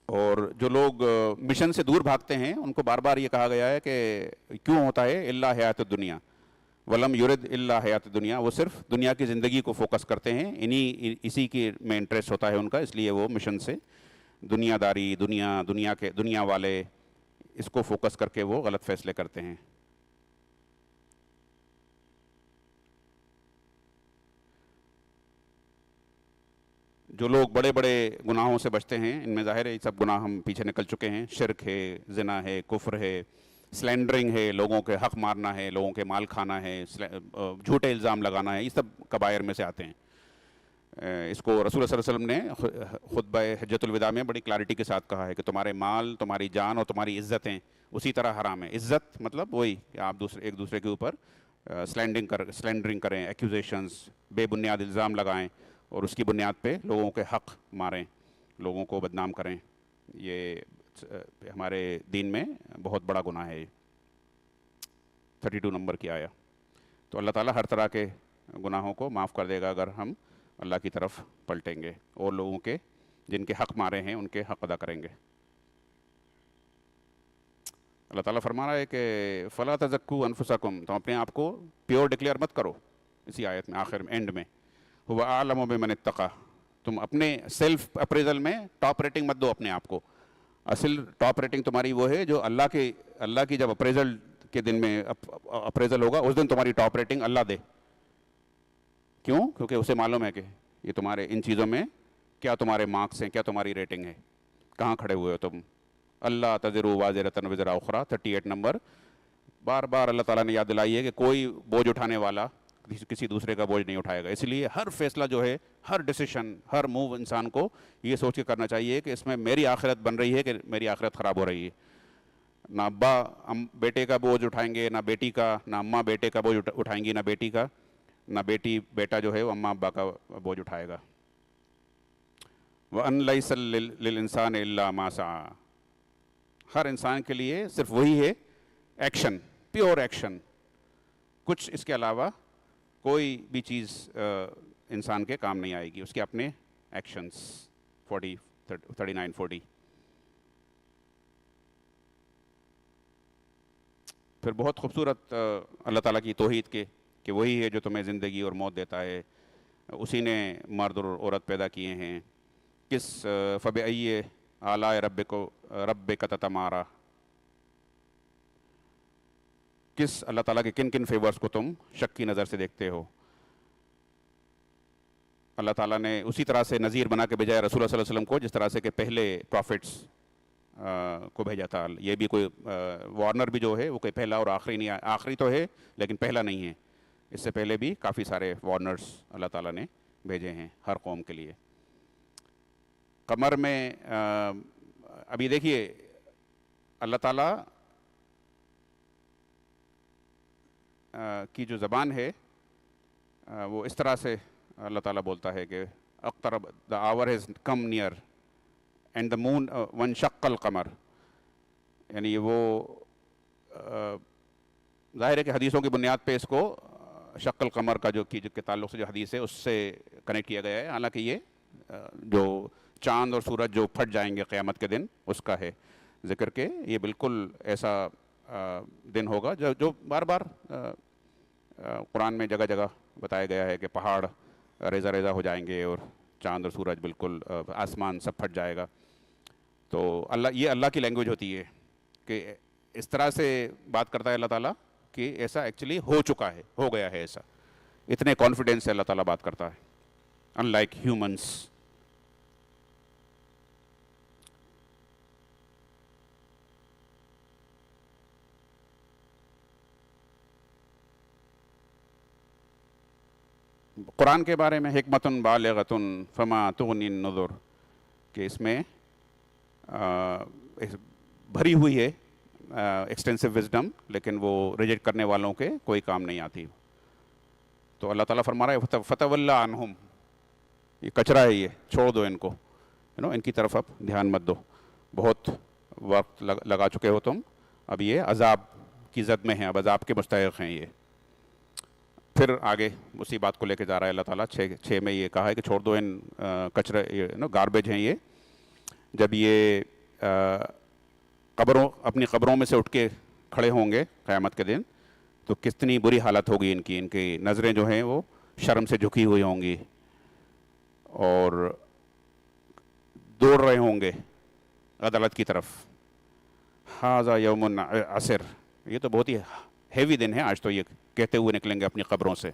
اور جو لوگ مشن سے دور بھاگتے ہیں ان کو بار بار یہ کہا گیا ہے کہ کیوں ہوتا ہے الا حیات الدنیا ولم یرد الا حیات الدنیا، وہ صرف دنیا کی زندگی کو فوکس کرتے ہیں، اسی کی میں انٹرسٹ ہوتا ہے ان کا، اس لیے وہ مشن سے دنیا داری، دنیا والے، اس کو فوکس کر کے وہ غلط فیصلے کرتے ہیں۔ جو لوگ بڑے بڑے گناہوں سے بچتے ہیں، ان میں ظاہر ہے یہ سب گناہ ہم پیچھے نکل چکے ہیں، شرک ہے، زنا ہے، کفر ہے، سلینڈرنگ ہے، لوگوں کے حق مارنا ہے، لوگوں کے مال کھانا ہے، جھوٹے الزام لگانا ہے، یہ سب کبائر میں سے آتے ہیں۔ اس کو رسول اللہ صلی اللہ علیہ وسلم نے خطبہ حجۃ الوداع میں بڑی کلیئرٹی کے ساتھ کہا ہے کہ تمہارے مال، تمہاری جان اور تمہاری عزتیں اسی طرح حرام ہیں۔ عزت مطلب وہی کہ آپ ایک دوسرے کے اوپر سلینڈرنگ کریں، ایکوزیشنز، بے بنیاد الزام لگائیں، اور اس کی بنیاد پہ لوگوں کے حق ماریں، لوگوں کو بدنام کریں، یہ ہمارے دین میں بہت بڑا گناہ ہے۔ 32 نمبر کی آیا۔ تو اللہ تعالیٰ ہر طرح کے گناہوں کو معاف کر دے گا اگر ہم اللہ کی طرف پلٹیں گے، اور لوگوں کے جن کے حق مارے ہیں ان کے حق ادا کریں گے۔ اللہ تعالیٰ فرما رہا ہے کہ فلا تزکوا انفسکم، تم اپنے آپ کو پیور ڈکلیئر مت کرو، اسی آیت میں آخر میں اینڈ میں، هو اعلم بمن اتقى، تم اپنے سیلف اپریزل میں ٹاپ ریٹنگ مت دو اپنے آپ کو، اصل ٹاپ ریٹنگ تمہاری وہ ہے جو اللہ کی جب اپریزل کے دن میں اپریزل ہوگا اس دن تمہاری ٹاپ ریٹنگ اللہ دے۔ کیوں؟ کیونکہ اسے معلوم ہے کہ یہ تمہارے ان چیزوں میں کیا تمہارے مارکس ہیں، کیا تمہاری ریٹنگ ہے، کہاں کھڑے ہوئے ہو تم۔ اللہ تزر وازرۃ وزر اخری، 38 نمبر، بار بار اللہ تعالیٰ نے یاد دلائی ہے کہ کوئی بوجھ اٹھانے والا کسی دوسرے کا بوجھ نہیں اٹھائے گا۔ اس لیے ہر فیصلہ جو ہے، ہر ڈیسیشن، ہر موو انسان کو یہ سوچ کے کرنا چاہیے کہ اس میں میری آخرت بن رہی ہے کہ میری آخرت خراب ہو رہی ہے۔ نہ ابا بیٹے کا بوجھ اٹھائیں گے، نہ بیٹی کا، نہ اماں بیٹے کا بوجھ اٹھائیں گی، نہ بیٹی کا، نہ بیٹا جو ہے وہ اماں ابا کا بوجھ اٹھائے گا۔ وَأَن لَيْسَ لِلْإِنسَانِ إِلَّا مَا سَعَى، ہر انسان کے لیے صرف وہی ہے ایکشن، پیور ایکشن، کچھ اس کے علاوہ کوئی بھی چیز انسان کے کام نہیں آئے گی، اس کے اپنے ایکشنز. 39-40. پھر بہت خوبصورت اللہ تعالیٰ کی توحید کے کہ وہی ہے جو تمہیں زندگی اور موت دیتا ہے، اسی نے مرد اور عورت پیدا کیے ہیں. کس فبأي آلاء ربک تتمارا، کس اللہ تعالیٰ کے کن کن فیورز کو تم شک کی نظر سے دیکھتے ہو. اللہ تعالیٰ نے اسی طرح سے نذیر بنا کے بھیجا ہے رسول اللہ صلی اللہ علیہ وسلم کو جس طرح سے کہ پہلے پروفٹس کو بھیجا تھا. یہ بھی کوئی وارنر بھی جو ہے وہ کوئی پہلا اور آخری نہیں، آخری تو ہے لیکن پہلا نہیں ہے. اس سے پہلے بھی کافی سارے وارنرز اللہ تعالیٰ نے بھیجے ہیں ہر قوم کے لیے. قمر میں ابھی دیکھیے اللہ تعالیٰ کی جو زبان ہے وہ اس طرح سے اللہ تعالیٰ بولتا ہے کہ اقترب the hour has come near and the moon وانشق القمر. یعنی وہ ظاہر ہے کہ حدیثوں کی بنیاد پہ اس کو شق القمر کا جو کے تعلق سے جو حدیث ہے اس سے کنیکٹ کیا گیا ہے. حالانکہ یہ جو چاند اور سورج جو پھٹ جائیں گے قیامت کے دن اس کا ہے ذکر کہ یہ بالکل ایسا دن ہوگا جو بار بار قرآن میں جگہ جگہ بتایا گیا ہے کہ پہاڑ ریزہ ریزہ ہو جائیں گے اور چاند اور سورج بالکل آسمان سب پھٹ جائے گا. تو یہ اللہ کی لینگویج ہوتی ہے کہ اس طرح سے بات کرتا ہے اللہ تعالیٰ کہ ایسا ایکچولی ہو چکا ہے، ہو گیا ہے ایسا. اتنے کانفیڈنس سے اللہ تعالیٰ بات کرتا ہے ان لائک ہیومنس. قرآن کے بارے میں حکمت بالغۃ فما تغنی النذر کہ اس میں بھری ہوئی ہے ایکسٹینسو وزڈم لیکن وہ ریجیکٹ کرنے والوں کے کوئی کام نہیں آتی. تو اللہ تعالیٰ فرما رہا ہے فتولی عنہم، یہ کچرا ہے، یہ چھوڑ دو ان کو، ان کی طرف اب دھیان مت دو، بہت وقت لگا چکے ہو تم، اب یہ عذاب کی زد میں ہیں، اب عذاب کے مستحق ہیں یہ. پھر آگے اسی بات کو لے کے جا رہا ہے اللہ تعالیٰ. 6 میں یہ کہا ہے کہ چھوڑ دو ان کچرے، گاربیج ہیں یہ. جب یہ اپنی قبروں میں سے اٹھ کے کھڑے ہوں گے قیامت کے دن تو کتنی بری حالت ہوگی ان کی نظریں جو ہیں وہ شرم سے جھکی ہوئی ہوں گی اور دوڑ رہے ہوں گے عدالت کی طرف. ھذا یوم عسر، یہ تو بہت ہی ہیوی دن ہے آج، تو یہ کہتے ہوئے نکلیں گے اپنی قبروں سے.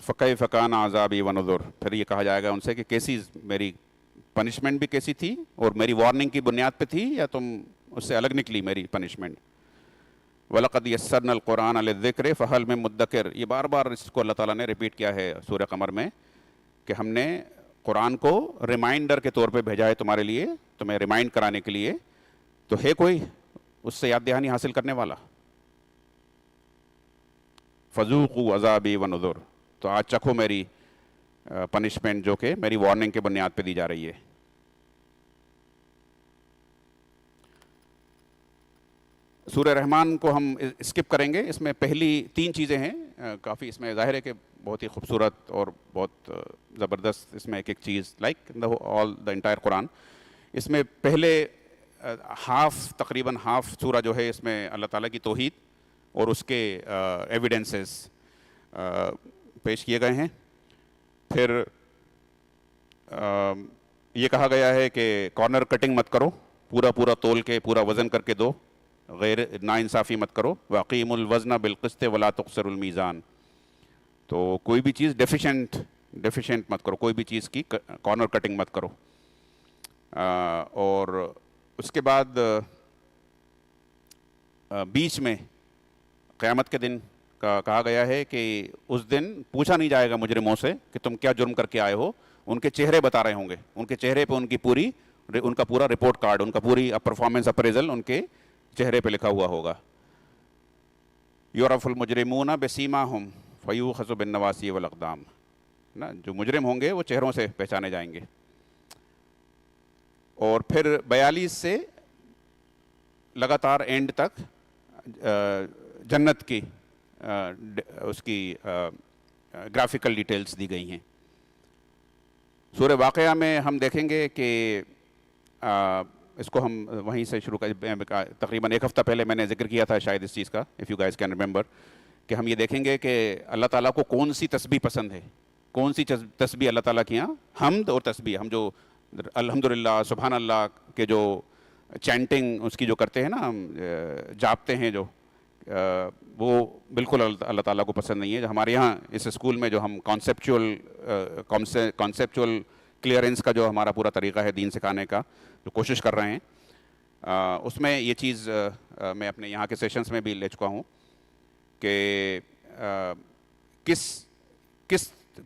فَكَيْفَ كَانَ عَذَابِي وَنُذُرِ، پھر یہ کہا جائے گا ان سے کہ کیسی میری پنشمنٹ بھی کیسی تھی اور میری وارننگ کی بنیاد پہ تھی یا تم اس سے الگ نکلی میری پنشمنٹ. وَلَقَدْ يَسَّرْنَا الْقُرْآنَ لِلذِّكْرِ فَهَلْ مِن مُدَّكِرٍ، یہ بار بار اس کو اللہ تعالیٰ نے ریپیٹ کیا ہے سورہ قمر میں کہ ہم نے قرآن کو ریمائنڈر کے طور پہ بھیجا ہے تمہارے لیے، تمہیں ریمائنڈ کرانے کے لیے. تو ہے کوئی اس سے یاد دہانی حاصل کرنے والا؟ فَذُوقُوا عَذَابِي وَنُذُرِ، تو آج چکھو میری پنشمنٹ جو کہ میری وارننگ کے بنیاد پہ دی جا رہی ہے. سورہ رحمان کو ہم اسکپ کریں گے. اس میں پہلی 3 چیزیں ہیں، کافی اس میں ظاہر ہے کہ بہت ہی خوبصورت اور بہت زبردست اس میں ایک چیز لائک آل دا انٹائر قرآن. اس میں پہلے تقریباً ہاف سورہ جو ہے اس میں اللہ تعالیٰ کی توحید اور اس کے ایویڈنسز پیش کیے گئے ہیں. پھر یہ کہا گیا ہے کہ کارنر کٹنگ مت کرو، پورا تول کے پورا وزن کر کے دو، غیر ناانصافی مت کرو. وَأَقِیمُوا الْوَزْنَ بِالْقِسْطِ وَلَا تُخْسِرُوا الْمِیزَانَ، تو کوئی بھی چیز ڈیفیشینٹ مت کرو، کوئی بھی چیز کی کارنر کٹنگ مت کرو. اور اس کے بعد بیچ میں قیامت کے دن کا کہا گیا ہے کہ اس دن پوچھا نہیں جائے گا مجرموں سے کہ تم کیا جرم کر کے آئے ہو، ان کے چہرے بتا رہے ہوں گے، ان کے چہرے پہ ان کا پورا رپورٹ کارڈ، ان کا پوری پرفارمنس اپریزل ان کے چہرے پہ لکھا ہوا ہوگا. یعرف المجرمون بسیماہم فیؤخذ بالنواصی والاقدام، نا جو مجرم ہوں گے وہ چہروں سے پہچانے جائیں گے. اور پھر 42 سے لگاتار اینڈ تک جنت کی اس کی گرافیکل ڈیٹیلز دی گئی ہیں. سورہ واقعہ میں ہم دیکھیں گے کہ اس کو ہم وہیں سے شروع تقریباً ایک ہفتہ پہلے میں نے ذکر کیا تھا شاید اس چیز کا, if you guys can remember, کہ ہم یہ دیکھیں گے کہ اللہ تعالیٰ کو کون سی تسبیح پسند ہے, کون سی تسبیح اللہ تعالیٰ کی یہاں حمد اور تسبیح, ہم جو الحمدللہ سبحان اللہ کے جو چینٹنگ اس کی جو کرتے ہیں نا, جاپتے ہیں جو, وہ بالکل اللہ تعالیٰ کو پسند نہیں ہے. ہمارے یہاں اس اسکول میں جو ہم کانسیپچول کلیئرنس کا جو ہمارا پورا طریقہ ہے دین سکھانے کا, جو کوشش کر رہے ہیں, اس میں یہ چیز میں اپنے یہاں کے سیشنز میں بھی لے چکا ہوں کہ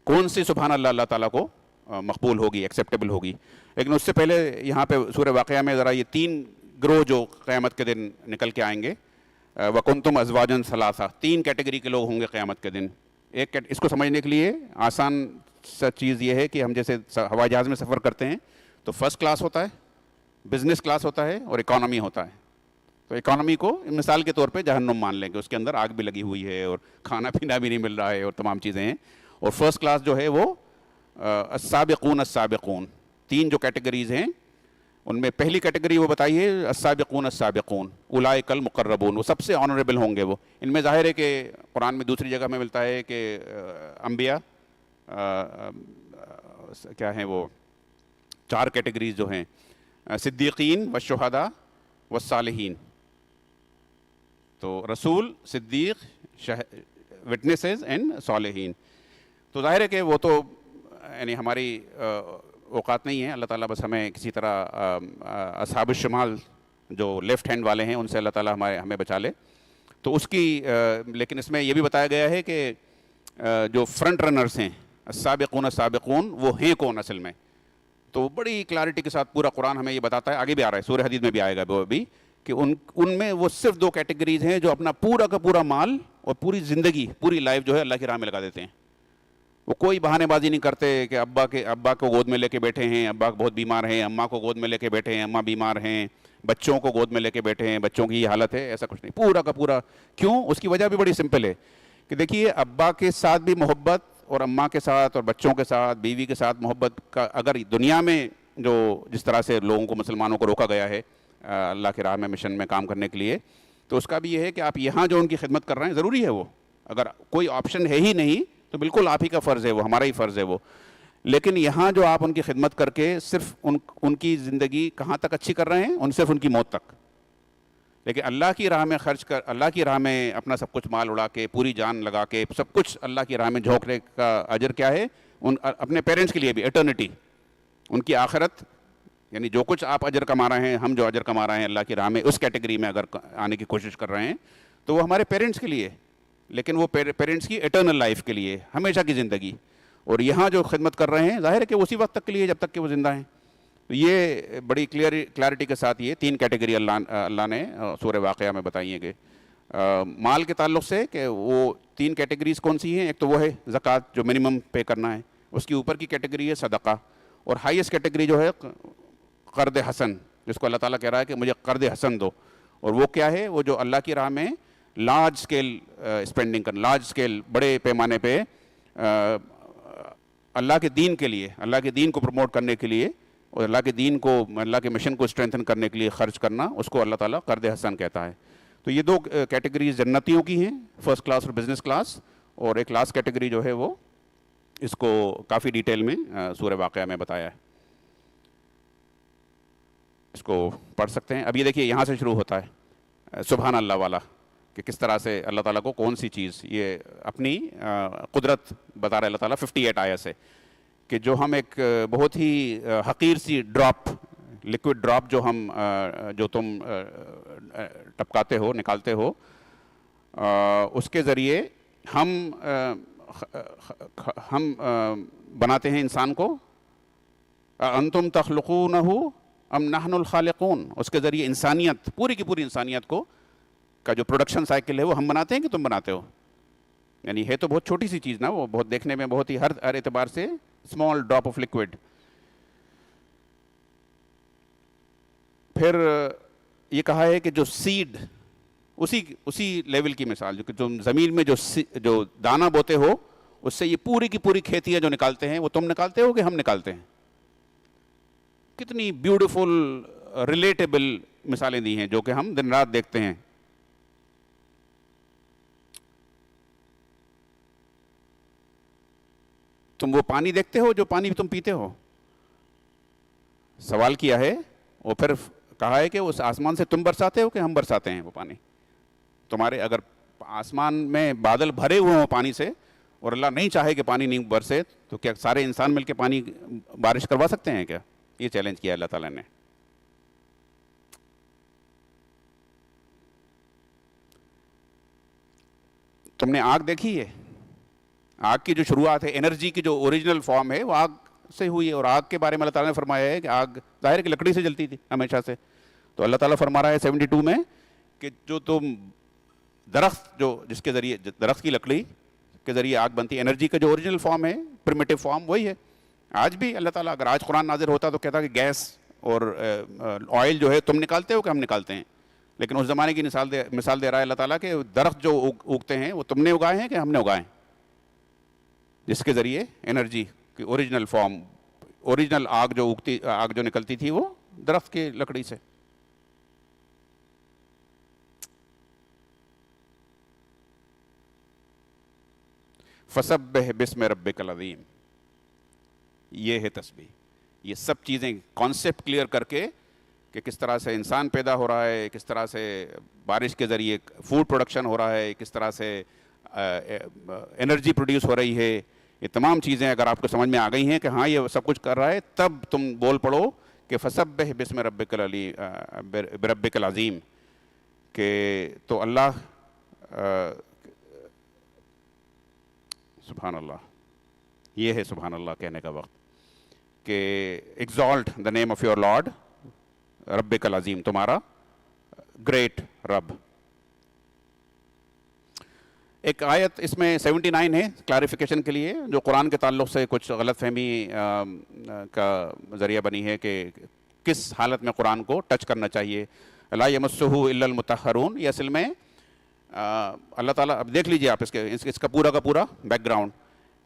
کون سی سبحان اللہ اللہ تعالیٰ کو مقبول ہوگی, ایکسیپٹیبل ہوگی. لیکن اس سے پہلے یہاں پہ سورہ واقعہ میں ذرا یہ 3 گروہ جو قیامت کے دن نکل کے آئیں گے, وَكُنْتُمْ أَزْوَاجًا ثَلَاثَةً, 3 کیٹیگری کے لوگ ہوں گے قیامت کے دن. اس کو سمجھنے کے لیے آسان سا چیز یہ ہے کہ ہم جیسے ہوائی جہاز میں سفر کرتے ہیں تو فرسٹ کلاس ہوتا ہے, بزنس کلاس ہوتا ہے اور اکانومی ہوتا ہے. تو اکانومی کو مثال کے طور پہ جہنم مان لیں گے, اس کے اندر آگ بھی لگی ہوئی ہے اور کھانا پینا بھی نہیں مل رہا ہے اور تمام چیزیں ہیں. اور فرسٹ کلاس جو ہے وہ السابقون السابقون, 3 جو کیٹیگریز ہیں ان میں پہلی کیٹیگری وہ بتائی ہے السابقون السابقون اولئک المقربون, وہ سب سے آنریبل ہوں گے. وہ ان میں ظاہر ہے کہ قرآن میں دوسری جگہ میں ملتا ہے کہ انبیاء کیا ہیں, وہ 4 کیٹیگریز جو ہیں, صدیقین والشہداء والصالحین. تو رسول, صدیق, وٹنسز اینڈ صالحین. تو ظاہر ہے کہ وہ تو یعنی ہماری اوقات نہیں ہے. اللہ تعالیٰ بس ہمیں کسی طرح اصحاب الشمال جو لیفٹ ہینڈ والے ہیں ان سے اللہ تعالیٰ ہمیں بچا لے. تو اس کی لیکن اس میں یہ بھی بتایا گیا ہے کہ جو فرنٹ رنرز ہیں السابقون السابقون وہ ہیں کون اصل میں. تو بڑی کلیئرٹی کے ساتھ پورا قرآن ہمیں یہ بتاتا ہے, آگے بھی آ رہا ہے سورہ حدید میں بھی آئے گا وہ بھی, کہ ان میں وہ صرف 2 کیٹیگریز ہیں جو اپنا پورا کا پورا مال اور پوری زندگی, پوری لائف جو ہے اللہ کی راہ میں لگا دیتے ہیں. وہ کوئی بہانے بازی نہیں کرتے کہ ابا کو گود میں لے کے بیٹھے ہیں, ابا بہت بیمار ہیں, اماں کو گود میں لے کے بیٹھے ہیں, اماں بیمار ہیں, بچوں کو گود میں لے کے بیٹھے ہیں, بچوں کی یہ حالت ہے. ایسا کچھ نہیں, پورا کا پورا. کیوں؟ اس کی وجہ بھی بڑی سمپل ہے کہ دیکھیے ابا کے ساتھ بھی محبت اور اماں کے ساتھ اور بچوں کے ساتھ, بیوی کے ساتھ محبت کا اگر دنیا میں جو جس طرح سے لوگوں کو, مسلمانوں کو روکا گیا ہے اللہ کی راہ میں مشن میں کام کرنے کے لیے, تو اس کا بھی یہ ہے کہ آپ یہاں جو ان کی خدمت کر رہے ہیں ضروری ہے. وہ اگر کوئی آپشن ہے ہی نہیں تو بالکل آپ ہی کا فرض ہے, وہ ہمارا ہی فرض ہے وہ. لیکن یہاں جو آپ ان کی خدمت کر کے صرف ان کی زندگی کہاں تک اچھی کر رہے ہیں, ان صرف ان کی موت تک. لیکن اللہ کی راہ میں خرچ کر, اللہ کی راہ میں اپنا سب کچھ مال اڑا کے, پوری جان لگا کے, سب کچھ اللہ کی راہ میں جھونکنے کا اجر کیا ہے اپنے پیرنٹس کے لیے بھی, ایٹرنٹی, ان کی آخرت. یعنی جو کچھ آپ اجر کما رہے ہیں, ہم جو اجر کما رہے ہیں اللہ کی راہ میں اس کیٹیگری میں اگر آنے کی کوشش کر رہے ہیں تو وہ ہمارے پیرنٹس کے لیے, لیکن وہ پیرنٹس کی ایٹرنل لائف کے لیے, ہمیشہ کی زندگی. اور یہاں جو خدمت کر رہے ہیں ظاہر ہے کہ اسی وقت تک کے لیے جب تک کہ وہ زندہ ہیں. تو یہ بڑی کلیئرٹی کے ساتھ یہ 3 کیٹیگری اللہ نے سورہ واقعہ میں بتائی ہیں. کہ مال کے تعلق سے کہ وہ 3 کیٹیگریز کون سی ہیں. ایک تو وہ ہے زکوٰۃ جو منیمم پے کرنا ہے, اس کے اوپر کی کیٹیگری ہے صدقہ, اور ہائیسٹ کیٹیگری جو ہے قرض حسن, جس کو اللہ تعالیٰ کہہ رہا ہے کہ مجھے قرض حسن دو. اور وہ کیا ہے؟ وہ جو اللہ کی راہ میں لارج اسکیل اسپینڈنگ کرنا, لارج اسکیل بڑے پیمانے پہ اللہ کے دین کے لیے, اللہ کے دین کو پروموٹ کرنے کے لیے اور اللہ کے دین کو, اللہ کے مشن کو اسٹرینتھن کرنے کے لیے خرچ کرنا, اس کو اللہ تعالیٰ قرض حسن کہتا ہے. تو یہ 2 کیٹیگریز جنتیوں کی ہیں, فرسٹ کلاس اور بزنس کلاس. اور ایک لاسٹ کیٹیگری جو ہے وہ اس کو کافی ڈیٹیل میں سورہ واقعہ میں بتایا ہے, اس کو پڑھ سکتے ہیں. اب یہ دیکھیے یہاں سے شروع ہوتا ہے سبحان اللہ والا, کہ کس طرح سے اللہ تعالیٰ کو کون سی چیز, یہ اپنی قدرت بتا رہا ہے اللہ تعالیٰ 58 آیت سے, کہ جو ہم ایک بہت ہی حقیر سی ڈراپ, لکوڈ ڈراپ جو تم ٹپکاتے ہو, نکالتے ہو, اس کے ذریعے ہم بناتے ہیں انسان کو. انتم تخلقونہ ام نحن الخالقون, اس کے ذریعے انسانیت, پوری کی پوری انسانیت کو کا جو پروڈکشن سائیکل ہے وہ ہم بناتے ہیں کہ تم بناتے ہو. یعنی ہے تو بہت چھوٹی سی چیز نا, وہ بہت دیکھنے میں بہت ہی ہر اعتبار سے اسمال ڈراپ آف لکوڈ. پھر یہ کہا ہے کہ جو سیڈ، اسی لیول کی مثال، جو کہ تم زمین میں جو دانہ بوتے ہو، اس سے یہ پوری کی پوری کھیتیاں جو نکالتے ہیں وہ تم نکالتے ہو کہ ہم نکالتے ہیں. کتنی بیوٹیفل ریلیٹیبل مثالیں دی ہیں جو کہ ہم دن رات دیکھتے ہیں. تم وہ پانی دیکھتے ہو جو پانی تم پیتے ہو؟ سوال کیا ہے اور پھر کہا ہے کہ اس آسمان سے تم برساتے ہو کہ ہم برساتے ہیں وہ پانی. تمہارے اگر آسمان میں بادل بھرے ہوئے ہوں پانی سے اور اللہ نہیں چاہے کہ پانی نہیں برسے تو کیا سارے انسان مل کے پانی بارش کروا سکتے ہیں کیا؟ یہ چیلنج کیا اللہ تعالیٰ نے. تم نے آگ دیکھی ہے؟ آگ کی جو شروعات ہے، انرجی کی جو اوریجنل فارم ہے وہ آگ سے ہوئی ہے. اور آگ کے بارے میں اللہ تعالیٰ نے فرمایا ہے کہ آگ ظاہر کی لکڑی سے جلتی تھی ہمیشہ سے. تو اللہ تعالیٰ فرما رہا ہے 72 میں کہ جو تم درخت، جو جس کے ذریعے درخت کی لکڑی کے ذریعے آگ بنتی ہے، انرجی کا جو اوریجنل فارم ہے، پرمیٹیو فارم وہی ہے. آج بھی اللہ تعالیٰ اگر آج قرآن نازل ہوتا تو کہتا کہ گیس اور آئل جو ہے تم نکالتے ہو کہ ہم نکالتے ہیں. لیکن اس زمانے کی مثال دے رہا ہے اللہ تعالیٰ کہ درخت جو اگتے ہیں وہ تم نے اگائے ہیں کہ ہم نے اگائے ہیں، جس کے ذریعے انرجی کی اوریجنل فارم، اوریجنل آگ جو نکلتی تھی وہ درخت کی لکڑی سے. فسبح بسم ربک العظیم، یہ ہے تسبیح. یہ سب چیزیں کانسیپٹ کلیئر کر کے کہ کس طرح سے انسان پیدا ہو رہا ہے، کس طرح سے بارش کے ذریعے فوڈ پروڈکشن ہو رہا ہے، کس طرح سے انرجی پروڈیوس ہو رہی ہے، یہ تمام چیزیں اگر آپ کو سمجھ میں آ گئی ہیں کہ ہاں یہ سب کچھ کر رہا ہے، تب تم بول پڑو کہ فسبح بسم ربک العظیم. کہ تو اللہ سبحان اللہ، یہ ہے سبحان اللہ کہنے کا وقت کہ exalt the name of your lord ربک العظیم، تمہارا گریٹ رب. ایک آیت اس میں 79 ہے کلیریفیکیشن کے لیے، جو قرآن کے تعلق سے کچھ غلط فہمی کا ذریعہ بنی ہے کہ کس حالت میں قرآن کو ٹچ کرنا چاہیے. لا یمسہ الا المطہرون، یہ اصل میں اللہ تعالیٰ، اب دیکھ لیجیے آپ اس کا پورا بیک گراؤنڈ،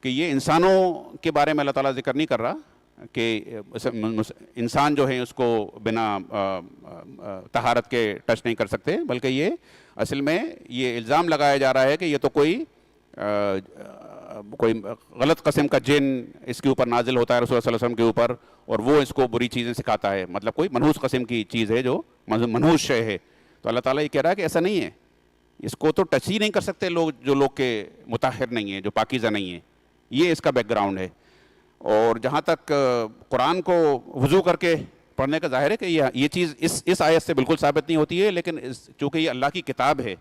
کہ یہ انسانوں کے بارے میں اللہ تعالیٰ ذکر نہیں کر رہا کہ انسان جو ہے اس کو بنا طہارت کے ٹچ نہیں کر سکتے، بلکہ یہ اصل میں یہ الزام لگایا جا رہا ہے کہ یہ تو کوئی غلط قسم کا جن اس کے اوپر نازل ہوتا ہے رسول اللہ صلی اللہ علیہ وسلم کے اوپر، اور وہ اس کو بری چیزیں سکھاتا ہے. مطلب کوئی منحوس قسم کی چیز ہے جو منحوس شے ہے. تو اللہ تعالیٰ یہ کہہ رہا ہے کہ ایسا نہیں ہے، اس کو تو ٹچ ہی نہیں کر سکتے جو لوگ کے مطہر نہیں ہیں، جو پاکیزہ نہیں ہیں. یہ اس کا بیک گراؤنڈ ہے. اور جہاں تک قرآن کو وضو کر کے پڑھنے کا ظاہر ہے کہ یہ چیز اس آیت سے بالکل ثابت نہیں ہوتی ہے، لیکن چونکہ یہ اللہ کی کتاب ہے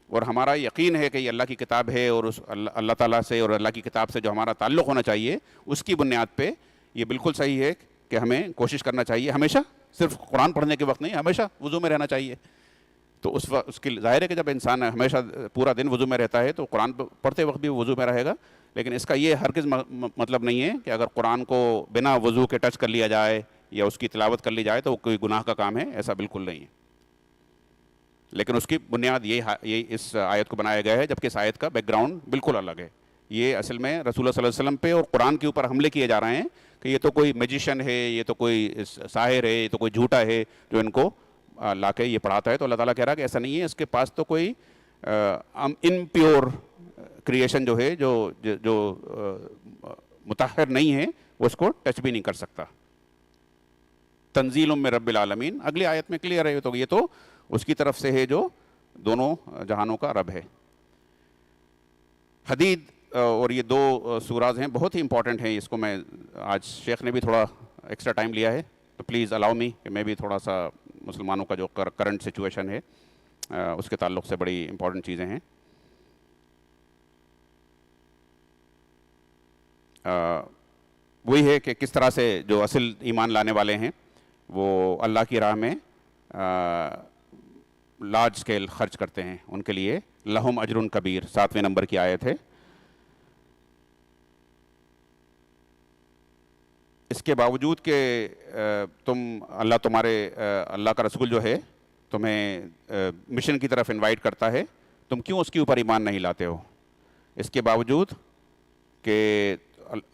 اور ہمارا یقین ہے کہ یہ اللہ کی کتاب ہے، اور اس اللہ تعالیٰ سے اور اللہ کی کتاب سے جو ہمارا تعلق ہونا چاہیے اس کی بنیاد پہ یہ بالکل صحیح ہے کہ ہمیں کوشش کرنا چاہیے ہمیشہ، صرف قرآن پڑھنے کے وقت نہیں، ہمیشہ وضو میں رہنا چاہیے. تو اس کی ظاہر ہے کہ جب انسان ہمیشہ پورا دن وضو میں رہتا ہے تو قرآن پڑھتے وقت بھی وضو میں رہے گا. لیکن اس کا یہ ہرگز مطلب نہیں ہے کہ اگر قرآن کو بنا وضو کے ٹچ کر لیا جائے یا اس کی تلاوت کر لی جائے تو وہ کوئی گناہ کا کام ہے، ایسا بالکل نہیں ہے. لیکن اس کی بنیاد یہ اس آیت کو بنایا گیا ہے، جبکہ اس آیت کا بیک گراؤنڈ بالکل الگ ہے. یہ اصل میں رسول اللہ صلی اللہ علیہ وسلم پہ اور قرآن کے اوپر حملے کیے جا رہے ہیں کہ یہ تو کوئی میجیشن ہے، یہ تو کوئی ساحر ہے، یہ تو کوئی جھوٹا ہے جو ان کو لا کے یہ پڑھاتا ہے. تو اللہ تعالیٰ کہہ رہا ہے کہ ایسا نہیں ہے، اس کے پاس تو کوئی امپیور کریشن جو ہے جو مطہر نہیں ہے وہ اس کو ٹچ بھی نہیں کر سکتا. تنزیل من رب العالمین اگلی آیت میں کلیئر ہے. تو یہ تو اس کی طرف سے ہے جو دونوں جہانوں کا رب ہے. حدید اور یہ دو سوراز ہیں، بہت ہی امپورٹنٹ ہیں. اس کو میں آج شیخ نے بھی تھوڑا ایکسٹرا ٹائم لیا ہے، تو پلیز الاؤ می کہ میں بھی تھوڑا سا مسلمانوں کا جو کرنٹ سچویشن ہے اس کے تعلق سے بڑی امپورٹنٹ چیزیں ہیں. وہی ہے کہ کس طرح سے جو اصل ایمان لانے والے ہیں وہ اللہ کی راہ میں لارج سکیل خرچ کرتے ہیں، ان کے لیے لہم اجر کبیر 7ویں نمبر کی آیت ہے. اس کے باوجود کہ اللہ کا رسول جو ہے تمہیں مشن کی طرف انوائٹ کرتا ہے، تم کیوں اس کے اوپر ایمان نہیں لاتے ہو؟ اس کے باوجود کہ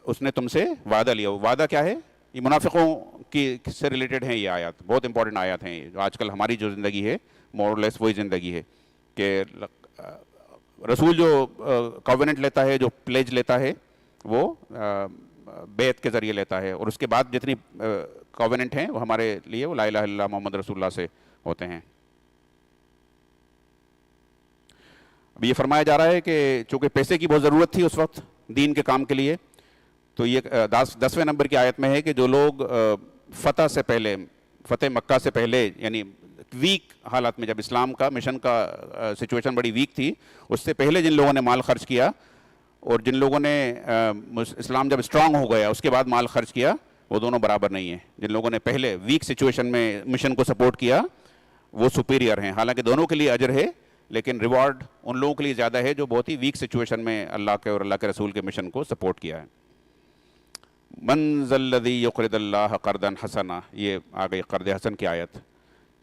اس نے تم سے وعدہ لیا ہو. وعدہ کیا ہے؟ یہ منافقوں کی سے ریلیٹڈ ہیں یہ آیات، بہت امپورٹنٹ آیات ہیں جو آج کل ہماری جو زندگی ہے مور لیس وہی زندگی ہے کہ رسول جو کووننٹ لیتا ہے، جو پلیج لیتا ہے، وہ بیعت کے ذریعے لیتا ہے، اور اس کے بعد جتنی کووننٹ ہیں وہ ہمارے لیے وہ لا الہ الا اللہ محمد رسول اللہ سے ہوتے ہیں. اب یہ فرمایا جا رہا ہے کہ چونکہ پیسے کی بہت ضرورت تھی اس وقت دین کے کام کے لیے، تو یہ 10ویں نمبر کی آیت میں ہے کہ جو لوگ فتح مکہ سے پہلے، یعنی ویک حالات میں، جب اسلام کا مشن کا سچویشن بڑی ویک تھی، اس سے پہلے جن لوگوں نے مال خرچ کیا اور جن لوگوں نے اسلام جب اسٹرانگ ہو گیا اس کے بعد مال خرچ کیا، وہ دونوں برابر نہیں ہیں. جن لوگوں نے پہلے ویک سچویشن میں مشن کو سپورٹ کیا وہ سپیریئر ہیں. حالانکہ دونوں کے لیے اجر ہے، لیکن ریوارڈ ان لوگوں کے لیے زیادہ ہے جو بہت ہی ویک سچویشن میں اللہ کے اور اللہ کے رسول کے مشن کو سپورٹ کیا ہے. من ذا الذی یقرض اللہ قرضا حسنا، یہ آ گئی قرض حسن کی آیت.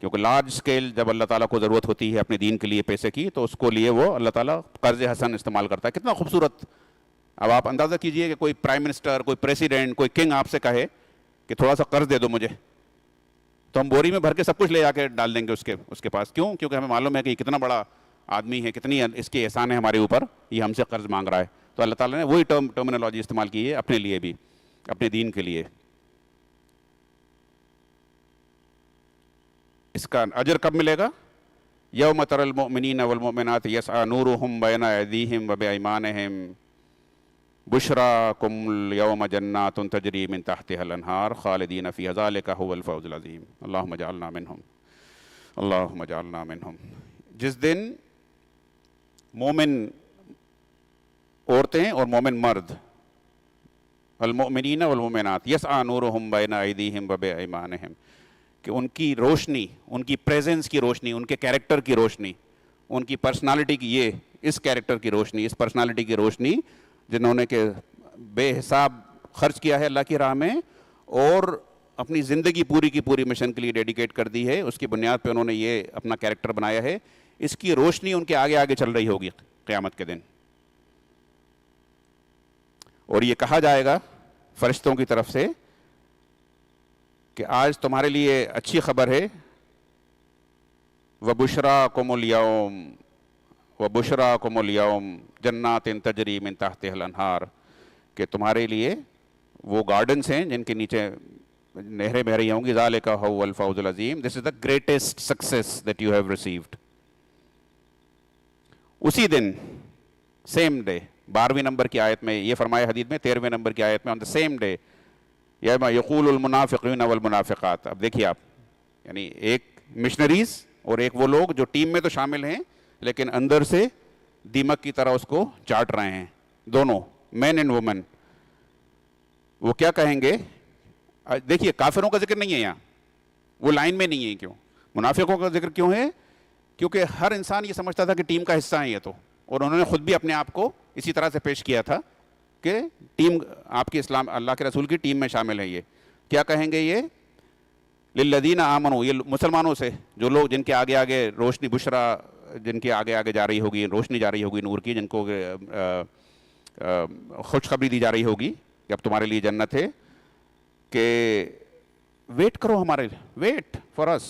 کیونکہ لارج سکیل جب اللہ تعالیٰ کو ضرورت ہوتی ہے اپنے دین کے لیے پیسے کی، تو اس کو لیے وہ اللہ تعالیٰ قرض حسن استعمال کرتا ہے. کتنا خوبصورت. اب آپ اندازہ کیجئے کہ کوئی پرائم منسٹر، کوئی پریسیڈنٹ، کوئی کنگ آپ سے کہے کہ تھوڑا سا قرض دے دو مجھے، تو ہم بوری میں بھر کے سب کچھ لے جا کے ڈال دیں گے اس کے پاس. کیوں؟ کیونکہ ہمیں معلوم ہے کہ یہ کتنا بڑا آدمی ہے، کتنی اس کے احسان ہے ہمارے اوپر، یہ ہم سے قرض مانگ رہا ہے. تو اللہ تعالیٰ نے وہی ٹرمینالوجی استعمال کی ہے اپنے لیے بھی، اپنے دین کے لیے. اس کا اجر کب ملے گا؟ یوم تری المؤمنین والمؤمنات یسعی نورہم بین ایدیہم وبایمانہم بشراکم اليوم جنات تجری من تحتها الانہار خالدین فیہا ذالک هو الفوز العظیم. اللہم اجعلنا منہم، اللہم اجعلنا منہم. جس دن مومن عورتیں اور مومن مرد، المؤمنین والمؤمنات یسعی نورہم بین ایدیہم وبایمانہم، کہ ان کی روشنی، ان کی پریزنس کی روشنی، ان کے کیریکٹر کی روشنی، ان کی پرسنالٹی کی، یہ اس کیریکٹر کی روشنی، اس پرسنالٹی کی روشنی جنہوں نے کہ بے حساب خرچ کیا ہے اللہ کی راہ میں اور اپنی زندگی پوری کی پوری مشن کے لیے ڈیڈیکیٹ کر دی ہے، اس کی بنیاد پہ انہوں نے یہ اپنا کیریکٹر بنایا ہے. اس کی روشنی ان کے آگے آگے چل رہی ہوگی قیامت کے دن. اور یہ کہا جائے گا فرشتوں کی طرف سے کہ آج تمہارے لیے اچھی خبر ہے، وَبُشْرَاكُمُ الْيَوْمِ وَبُشْرَاكُمُ الْيَوْمِ جَنَّاتٍ تَجْرِي مِن تَحْتِهَا الْأَنْهَارُ، کہ تمہارے لیے وہ گارڈنز ہیں جن کے نیچے نہریں بہ رہی ہوں گی. ذَلِكَ هُوَ الْفَوْزُ الْعَظِيمُ. This is the greatest success that you have received. اسی دن، سیم ڈے، 12ویں نمبر کی آیت میں یہ فرمایا حدیث میں، 13ویں نمبر کی آیت میں on the same day یوم یقول المنافقون والمنافقات. اب دیکھیے آپ، یعنی ایک مشنریز اور ایک وہ لوگ جو ٹیم میں تو شامل ہیں لیکن اندر سے دیمک کی طرح اس کو چاٹ رہے ہیں، دونوں مین اینڈ وومن. وہ کیا کہیں گے؟ دیکھیے کافروں کا ذکر نہیں ہے یہاں، وہ لائن میں نہیں ہے. کیوں منافقوں کا ذکر کیوں ہے؟ کیونکہ ہر انسان یہ سمجھتا تھا کہ ٹیم کا حصہ ہیں یہ اور انہوں نے خود بھی اپنے آپ کو اسی طرح سے پیش کیا تھا کہ ٹیم آپ کی اسلام اللہ کے رسول کی ٹیم میں شامل ہے. یہ کیا کہیں گے؟ یہ للذین آمنوا، یہ مسلمانوں سے، جو لوگ جن کے آگے آگے روشنی، بشرا جن کے آگے آگے جا رہی ہوگی، روشنی جا رہی ہوگی نور کی، جن کو خوشخبری دی جا رہی ہوگی کہ اب تمہارے لیے جنت ہے، کہ ویٹ کرو ہمارے، ویٹ فار اس،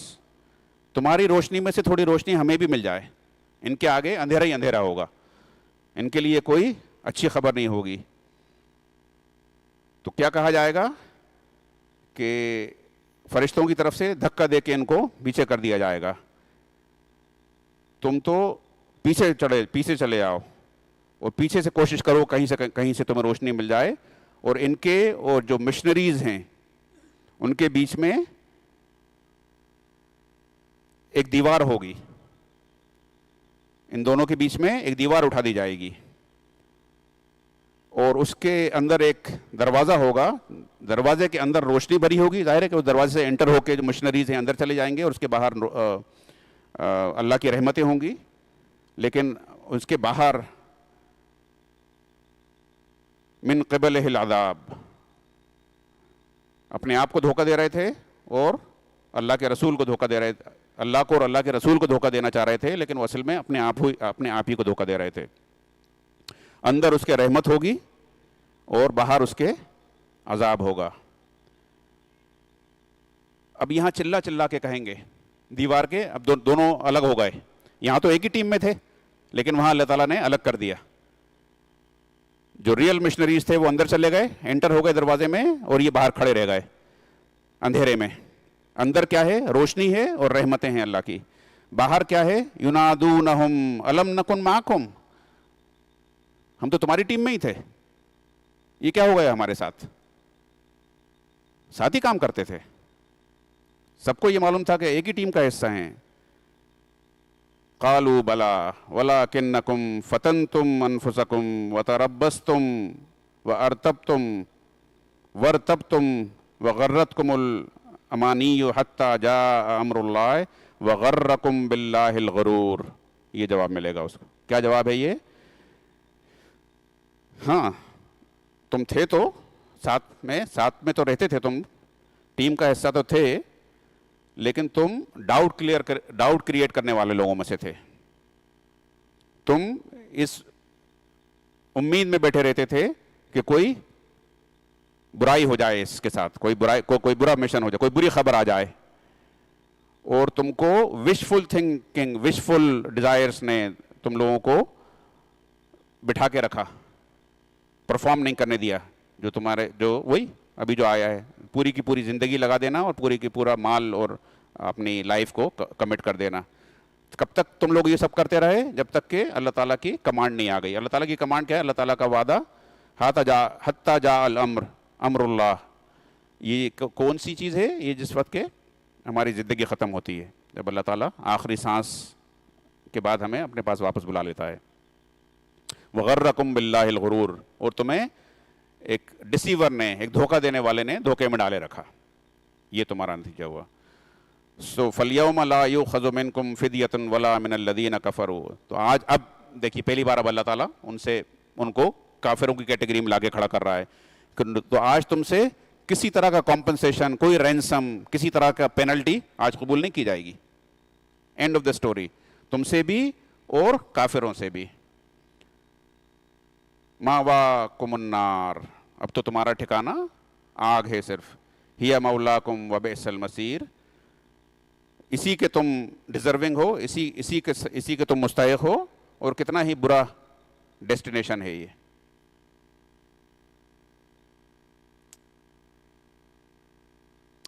تمہاری روشنی میں سے تھوڑی روشنی ہمیں بھی مل جائے. ان کے آگے اندھیرا ہی اندھیرا ہوگا، ان کے لیے کوئی اچھی خبر نہیں ہوگی. تو کیا کہا جائے گا کہ فرشتوں کی طرف سے دھکا دے کے ان کو پیچھے کر دیا جائے گا. تم تو پیچھے چلے آؤ اور پیچھے سے کوشش کرو کہیں سے تمہیں روشنی مل جائے. اور ان کے اور جو مشنریز ہیں ان کے بیچ میں ایک دیوار ہوگی، ان دونوں کے بیچ میں ایک دیوار اٹھا دی جائے گی اور اس کے اندر ایک دروازہ ہوگا. دروازے کے اندر روشنی بھری ہوگی، ظاہر ہے کہ اس دروازے سے انٹر ہو کے جو مشنریز ہیں اندر چلے جائیں گے اور اس کے باہر اللہ کی رحمتیں ہوں گی. لیکن اس کے باہر من قبلہ العذاب، اپنے آپ کو دھوکہ دے رہے تھے اور اللہ کے رسول کو دھوکہ دے رہے تھے، اللہ کو اور اللہ کے رسول کو دھوکہ دینا چاہ رہے تھے، لیکن وہ اصل میں اپنے آپ ہی کو دھوکہ دے رہے تھے۔ اندر اس کے رحمت ہوگی اور باہر اس کے عذاب ہوگا۔ اب یہاں چلا چلا کے کہیں گے دیوار کے، اب دونوں الگ ہو گئے، یہاں تو ایک ہی ٹیم میں تھے لیکن وہاں اللہ تعالیٰ نے الگ کر دیا۔ جو ریئل مشنریز تھے وہ اندر چلے گئے، انٹر ہو گئے دروازے میں، اور یہ باہر کھڑے رہ گئے اندھیرے میں۔ اندر کیا ہے؟ روشنی ہے اور رحمتیں ہیں اللہ کی۔ باہر کیا ہے؟ ینادونہم الم نکن معکم، ہم تو تمہاری ٹیم میں ہی تھے، یہ کیا ہو گیا ہمارے ساتھ؟ ساتھ ہی کام کرتے تھے، سب کو یہ معلوم تھا کہ ایک ہی ٹیم کا حصہ ہیں۔ قالوا بلا ولکنکم فتنتم انفسکم وتربصتم وارتبتم وغرتکم الامانی حتی جاء امر اللہ وغرکم باللہ الغرور۔ یہ جواب ملے گا اس کو۔ کیا جواب ہے یہ؟ ہاں تم تھے تو ساتھ میں تو رہتے تھے، تم ٹیم کا حصہ تو تھے، لیکن تم ڈاؤٹ کریٹ کرنے والے لوگوں میں سے تھے۔ تم اس امید میں بیٹھے رہتے تھے کہ کوئی برائی ہو جائے اس کے ساتھ، کوئی برا مشن ہو جائے، کوئی بری خبر آ جائے، اور تم کو وشفل تھنکنگ، وشفل ڈیزائرز نے تم لوگوں کو بٹھا کے رکھا، پرفارم نہیں کرنے دیا۔ جو وہی ابھی جو آیا ہے، پوری کی پوری زندگی لگا دینا اور پوری کی پورا مال اور اپنی لائف کو کمٹ کر دینا۔ کب تک تم لوگ یہ سب کرتے رہے؟ جب تک کہ اللہ تعالیٰ کی کمانڈ نہیں آ گئی۔ اللہ تعالیٰ کی کمانڈ کیا ہے؟ اللہ تعالیٰ کا وعدہ حتی جاء الامر، امر اللہ۔ یہ کون سی چیز ہے؟ یہ جس وقت کہ ہماری زندگی ختم ہوتی ہے، جب اللہ تعالیٰ آخری سانس کے بعد ہمیں اپنے پاس واپس بلا لیتا ہے۔ وغرکم باللہ الغرور، اور تمہیں ایک ڈسیور نے، ایک دھوکہ دینے والے نے دھوکے میں ڈالے رکھا، یہ تمہارا نتیجہ ہوا۔ سو فَالْيَوْمَ لَا يُؤْخَذُ مِنْكُمْ فِدْيَةٌ وَلَا مِنَ الَّذِينَ كَفَرُوا۔ تو آج اب دیکھیے پہلی بار اب اللہ تعالیٰ ان کو کافروں کی کیٹیگری میں لاگے کھڑا کر رہا ہے۔ تو آج تم سے کسی طرح کا کمپنسیشن، کوئی رینسم، کسی طرح کا پینلٹی آج قبول نہیں کی جائے گی۔ اینڈ آف دا اسٹوری، تم سے بھی اور کافروں سے بھی۔ مَأْوَاكُمُ النَّارُ، اب تو تمہارا ٹھکانہ آگ ہے صرف۔ ہِیَ مَوْلَاكُمْ وَبِئْسَ الْمَصِيرُ، اسی کے تم ڈیزرونگ ہو، اسی کے تم مستحق ہو، اور کتنا ہی برا ڈیسٹینیشن ہے یہ۔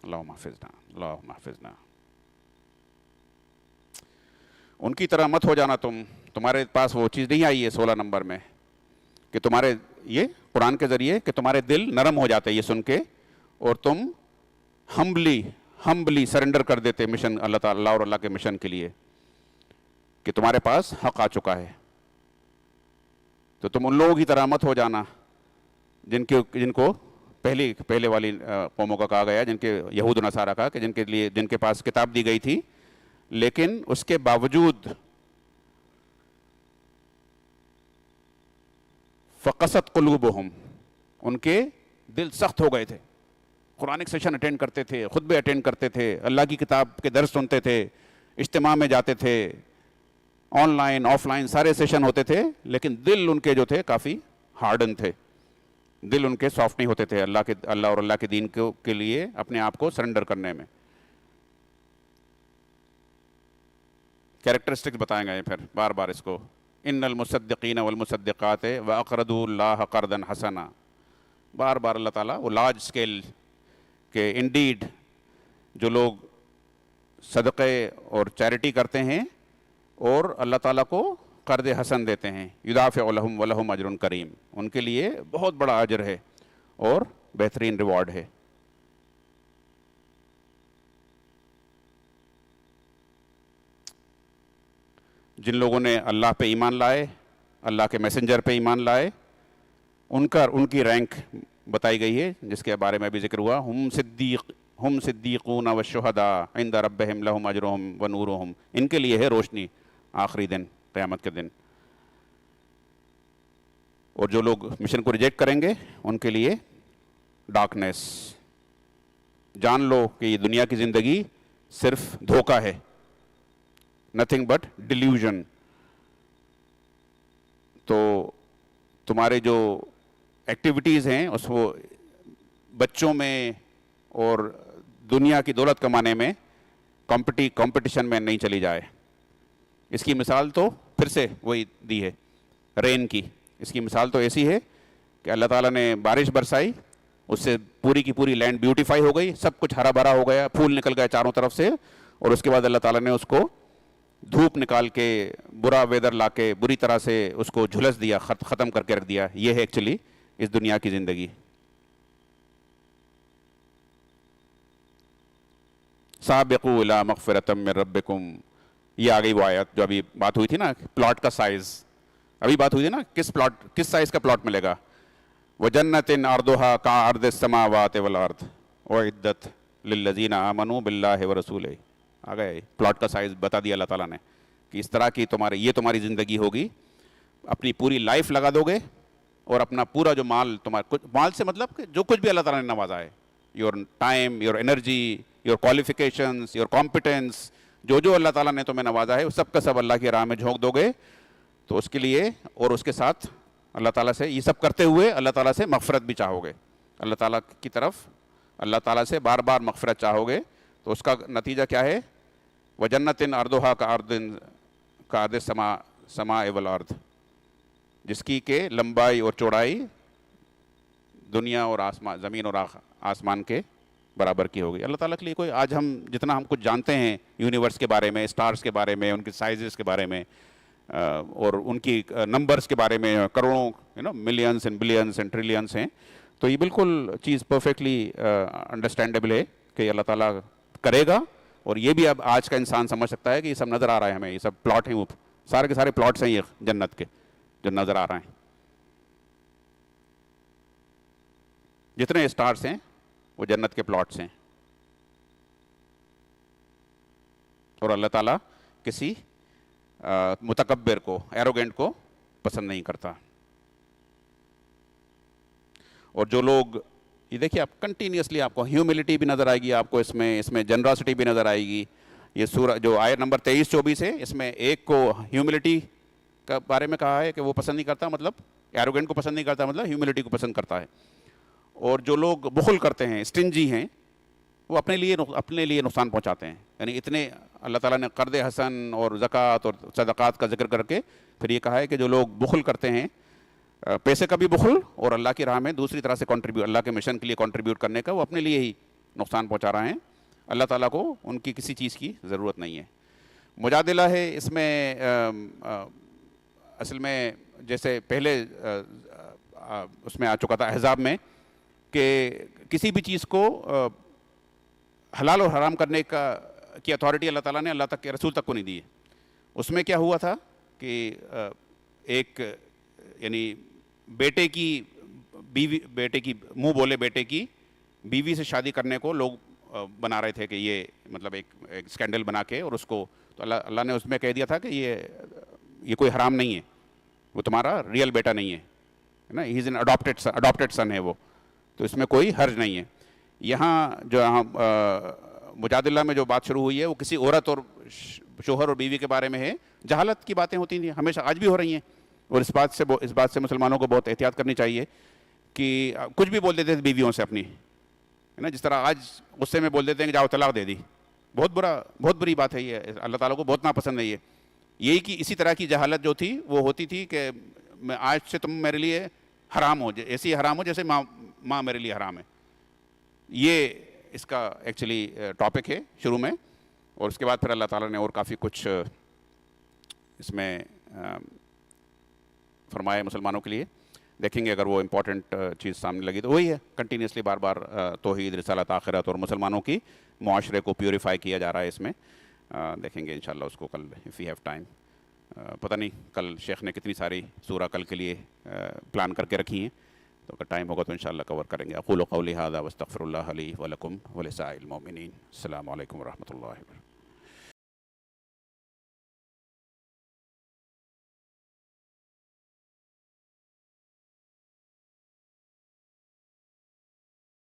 اللہم حافظنا، اللہم حافظنا۔ ان کی طرح مت ہو جانا تم، تمہارے پاس وہ چیز نہیں آئی ہے 16 نمبر میں کہ تمہارے یہ قرآن کے ذریعے کہ تمہارے دل نرم ہو جاتے یہ سن کے، اور تم ہمبلی سرنڈر کر دیتے مشن اللہ تعالیٰ اور اللہ کے مشن کے لیے، کہ تمہارے پاس حق آ چکا ہے۔ تو تم ان لوگوں کی طرح مت ہو جانا جن کو پہلے والی قوموں کا کہا گیا، جن کے یہود و نصارہ کا، کہ جن کے پاس کتاب دی گئی تھی، لیکن اس کے باوجود فقست قلوبہم، ان کے دل سخت ہو گئے تھے۔ قرآنک سیشن اٹینڈ کرتے تھے، خطبے اٹینڈ کرتے تھے، اللہ کی کتاب کے درس سنتے تھے، اجتماع میں جاتے تھے، آن لائن آف لائن سارے سیشن ہوتے تھے، لیکن دل ان کے جو تھے کافی ہارڈن تھے، دل ان کے سافٹ نہیں ہوتے تھے اللہ اور اللہ کے دین کے لیے اپنے آپ کو سرنڈر کرنے میں۔ کیریکٹرسٹکس بتائیں گے پھر بار بار اس کو۔ ان المصدقین والمصدقات واقرضوا اللہ قرضا حسنا، بار بار اللہ تعالیٰ وہ لارج اسکیل کہ انڈیڈ جو لوگ صدقے اور چیریٹی کرتے ہیں اور اللہ تعالیٰ کو قرض حسن دیتے ہیں، یضاعف لہم ولہم اجر کریم، ان کے لیے بہت بڑا اجر ہے اور بہترین ریوارڈ ہے۔ جن لوگوں نے اللہ پہ ایمان لائے، اللہ کے میسنجر پہ ایمان لائے، ان کی رینک بتائی گئی ہے، جس کے بارے میں بھی ذکر ہوا، ہم صدیقون والشہداء عند ربہم لہم اجرہم ونورہم، ان کے لیے ہے روشنی آخری دن، قیامت کے دن۔ اور جو لوگ مشن کو ریجیکٹ کریں گے ان کے لیے ڈارکنیس، جان لو کہ یہ دنیا کی زندگی صرف دھوکہ ہے، نتھنگ بٹ ڈیلیوژن. تو تمہارے جو ایکٹیویٹیز ہیں اس وہ بچوں میں اور دنیا کی دولت کمانے میں کمپٹیشن میں نہیں چلی جائے. اس کی مثال تو پھر سے وہی دی ہے رین کی. اس کی مثال تو ایسی ہے کہ اللہ تعالیٰ نے بارش برسائی، اس سے پوری کی پوری لینڈ بیوٹیفائی ہو گئی، سب کچھ ہرا بھرا ہو گیا، پھول نکل گئے چاروں طرف سے، اور اس کے بعد اللہ تعالیٰ نے اس کو دھوپ نکال کے برا ویدر لا کے بری طرح سے اس کو جھلس دیا، ختم کر کے رکھ دیا. یہ ہے ایکچولی اس دنیا کی زندگی. سابقوا الی مغفرۃ من ربکم، یہ آ گئی وہ آیت جو ابھی بات ہوئی تھی نا پلاٹ کا سائز. ابھی بات ہوئی تھی نا کس سائز کا پلاٹ ملے گا. وَجَنَّةٍ عَرْضُهَا كَعَرْضِ السَّمَاوَاتِ وَالْأَرْضِ أُعِدَّتْ لِلَّذِينَ آمَنُوا بِاللَّهِ وَرَسُولِهِ. آ گئے پلاٹ کا سائز بتا دیا اللہ تعالیٰ نے کہ اس طرح کی تمہاری زندگی ہوگی. اپنی پوری لائف لگا دو گے اور اپنا پورا جو مال سے مطلب کہ جو کچھ بھی اللہ تعالیٰ نے نوازا ہے، your time, your energy, your qualifications, your competence, جو اللہ تعالیٰ نے تمہیں نوازا ہے وہ سب کا سب اللہ کی راہ میں جھونک دو گے. تو اس کے لیے اور اس کے ساتھ اللہ تعالیٰ سے یہ سب کرتے ہوئے اللہ تعالیٰ سے مغفرت بھی چاہو گے. اللہ تعالیٰ کی طرف اللہ تعالیٰ سے بار بار مغفرت چاہو گے تو اس کا نتیجہ کیا ہے؟ وَجَنَّةٍ عَرْضُهَا كَعَرْضِ السَّمَاءِ وَالْأَرْضِ، جس کی کہ لمبائی اور چوڑائی دنیا اور آسمان، زمین اور آسمان کے برابر کی ہوگی. اللہ تعالیٰ کے لیے کوئی آج جتنا ہم کچھ جانتے ہیں یونیورس کے بارے میں، اسٹارز کے بارے میں، ان کے سائزز کے بارے میں اور ان کی نمبرز کے بارے میں، کروڑوں ملینس اینڈ بلینس اینڈ ٹریلینس ہیں، تو یہ بالکل چیز پرفیکٹلی انڈرسٹینڈیبل ہے کہ اللہ تعالیٰ کرے گا. اور یہ بھی اب آج کا انسان سمجھ سکتا ہے کہ یہ سب نظر آ رہا ہے ہمیں، یہ سب پلاٹ ہیں، وہ سارے کے سارے پلاٹس ہیں یہ جنت کے جو نظر آ رہے ہیں. جتنے اسٹارز ہیں وہ جنت کے پلاٹس ہیں. اور اللہ تعالیٰ کسی متکبر کو، ایروگینٹ کو پسند نہیں کرتا. اور جو لوگ یہ دیکھیے آپ کنٹینیوسلی آپ کو ہیوملٹی بھی نظر آئے گی، آپ کو اس میں جنراسٹی بھی نظر آئے گی. یہ سورہ جو آیت نمبر 23-24 ہے، اس میں ایک کو ہیوملٹی کا بارے میں کہا ہے کہ وہ پسند نہیں کرتا، مطلب ایروگینٹ کو پسند نہیں کرتا، مطلب ہیوملٹی کو پسند کرتا ہے. اور جو لوگ بخل کرتے ہیں، اسٹنجی ہیں، وہ اپنے لیے نقصان پہنچاتے ہیں. یعنی اتنے اللہ تعالیٰ نے قرض حسن اور زکوٰۃ اور صدقات کا ذکر کر کے پھر یہ کہا ہے کہ جو لوگ بخل کرتے ہیں، پیسے کا بھی بخل اور اللہ کی راہ میں دوسری طرح سے اللہ کے مشن کے لیے کنٹریبیوٹ کرنے کا، وہ اپنے لیے ہی نقصان پہنچا رہے ہیں. اللہ تعالیٰ کو ان کی کسی چیز کی ضرورت نہیں ہے. مجادلہ ہے اس میں اصل میں جیسے پہلے اس میں آ چکا تھا احزاب میں کہ کسی بھی چیز کو حلال اور حرام کرنے کی اتھارٹی اللہ تعالیٰ نے اللہ تک کے رسول تک کو نہیں دی ہے. اس میں کیا ہوا تھا کہ ایک یعنی بیٹے کی منہ بولے بیٹے کی بیوی سے شادی کرنے کو لوگ بنا رہے تھے کہ یہ مطلب ایک اسکینڈل بنا کے، اور اس کو تو اللہ نے اس میں کہہ دیا تھا کہ یہ کوئی حرام نہیں ہے، وہ تمہارا ریئل بیٹا نہیں ہے نا، ہی از این اڈاپٹیڈ سن ہے وہ، تو اس میں کوئی حرج نہیں ہے. یہاں جو مجادلہ میں جو بات شروع ہوئی ہے وہ کسی عورت اور شوہر اور بیوی کے بارے میں ہے. جہالت کی باتیں ہوتی ہیں، ہمیشہ آج بھی ہو رہی ہیں، اور اس بات سے مسلمانوں کو بہت احتیاط کرنی چاہیے کہ کچھ بھی بول دیتے تھے بیویوں سے اپنی، ہے نا، جس طرح آج غصے میں بول دیتے ہیں کہ جاؤ طلاق دے دی. بہت بری بات ہے یہ، اللہ تعالیٰ کو بہت ناپسند ہے یہ. یہی کہ اسی طرح کی جہالت جو تھی وہ ہوتی تھی کہ میں آج سے تم میرے لیے حرام ہو، ایسی حرام ہو جیسے ماں میرے لیے حرام ہے. یہ اس کا ایکچولی ٹاپک ہے شروع میں، اور اس کے بعد پھر اللہ تعالیٰ نے اور کافی کچھ اس میں فرمایا مسلمانوں کے لیے. دیکھیں گے اگر وہ امپورٹنٹ چیز سامنے لگی تو وہی ہے کنٹینیوسلی بار بار توحید، رسالت، آخرت اور مسلمانوں کی معاشرے کو پیوریفائی کیا جا رہا ہے اس میں. دیکھیں گے انشاءاللہ اس کو کل اف یو ہیو ٹائم. پتہ نہیں کل شیخ نے کتنی ساری سورہ کل کے لیے پلان کر کے رکھی ہیں، تو اگر ٹائم ہوگا تو انشاءاللہ کور کریں گے. اقول قولی ھذا واستغفر اللہ لی ولکم ولسائر المؤمنین. السلام علیکم ورحمۃ اللہ وبرکاتہ.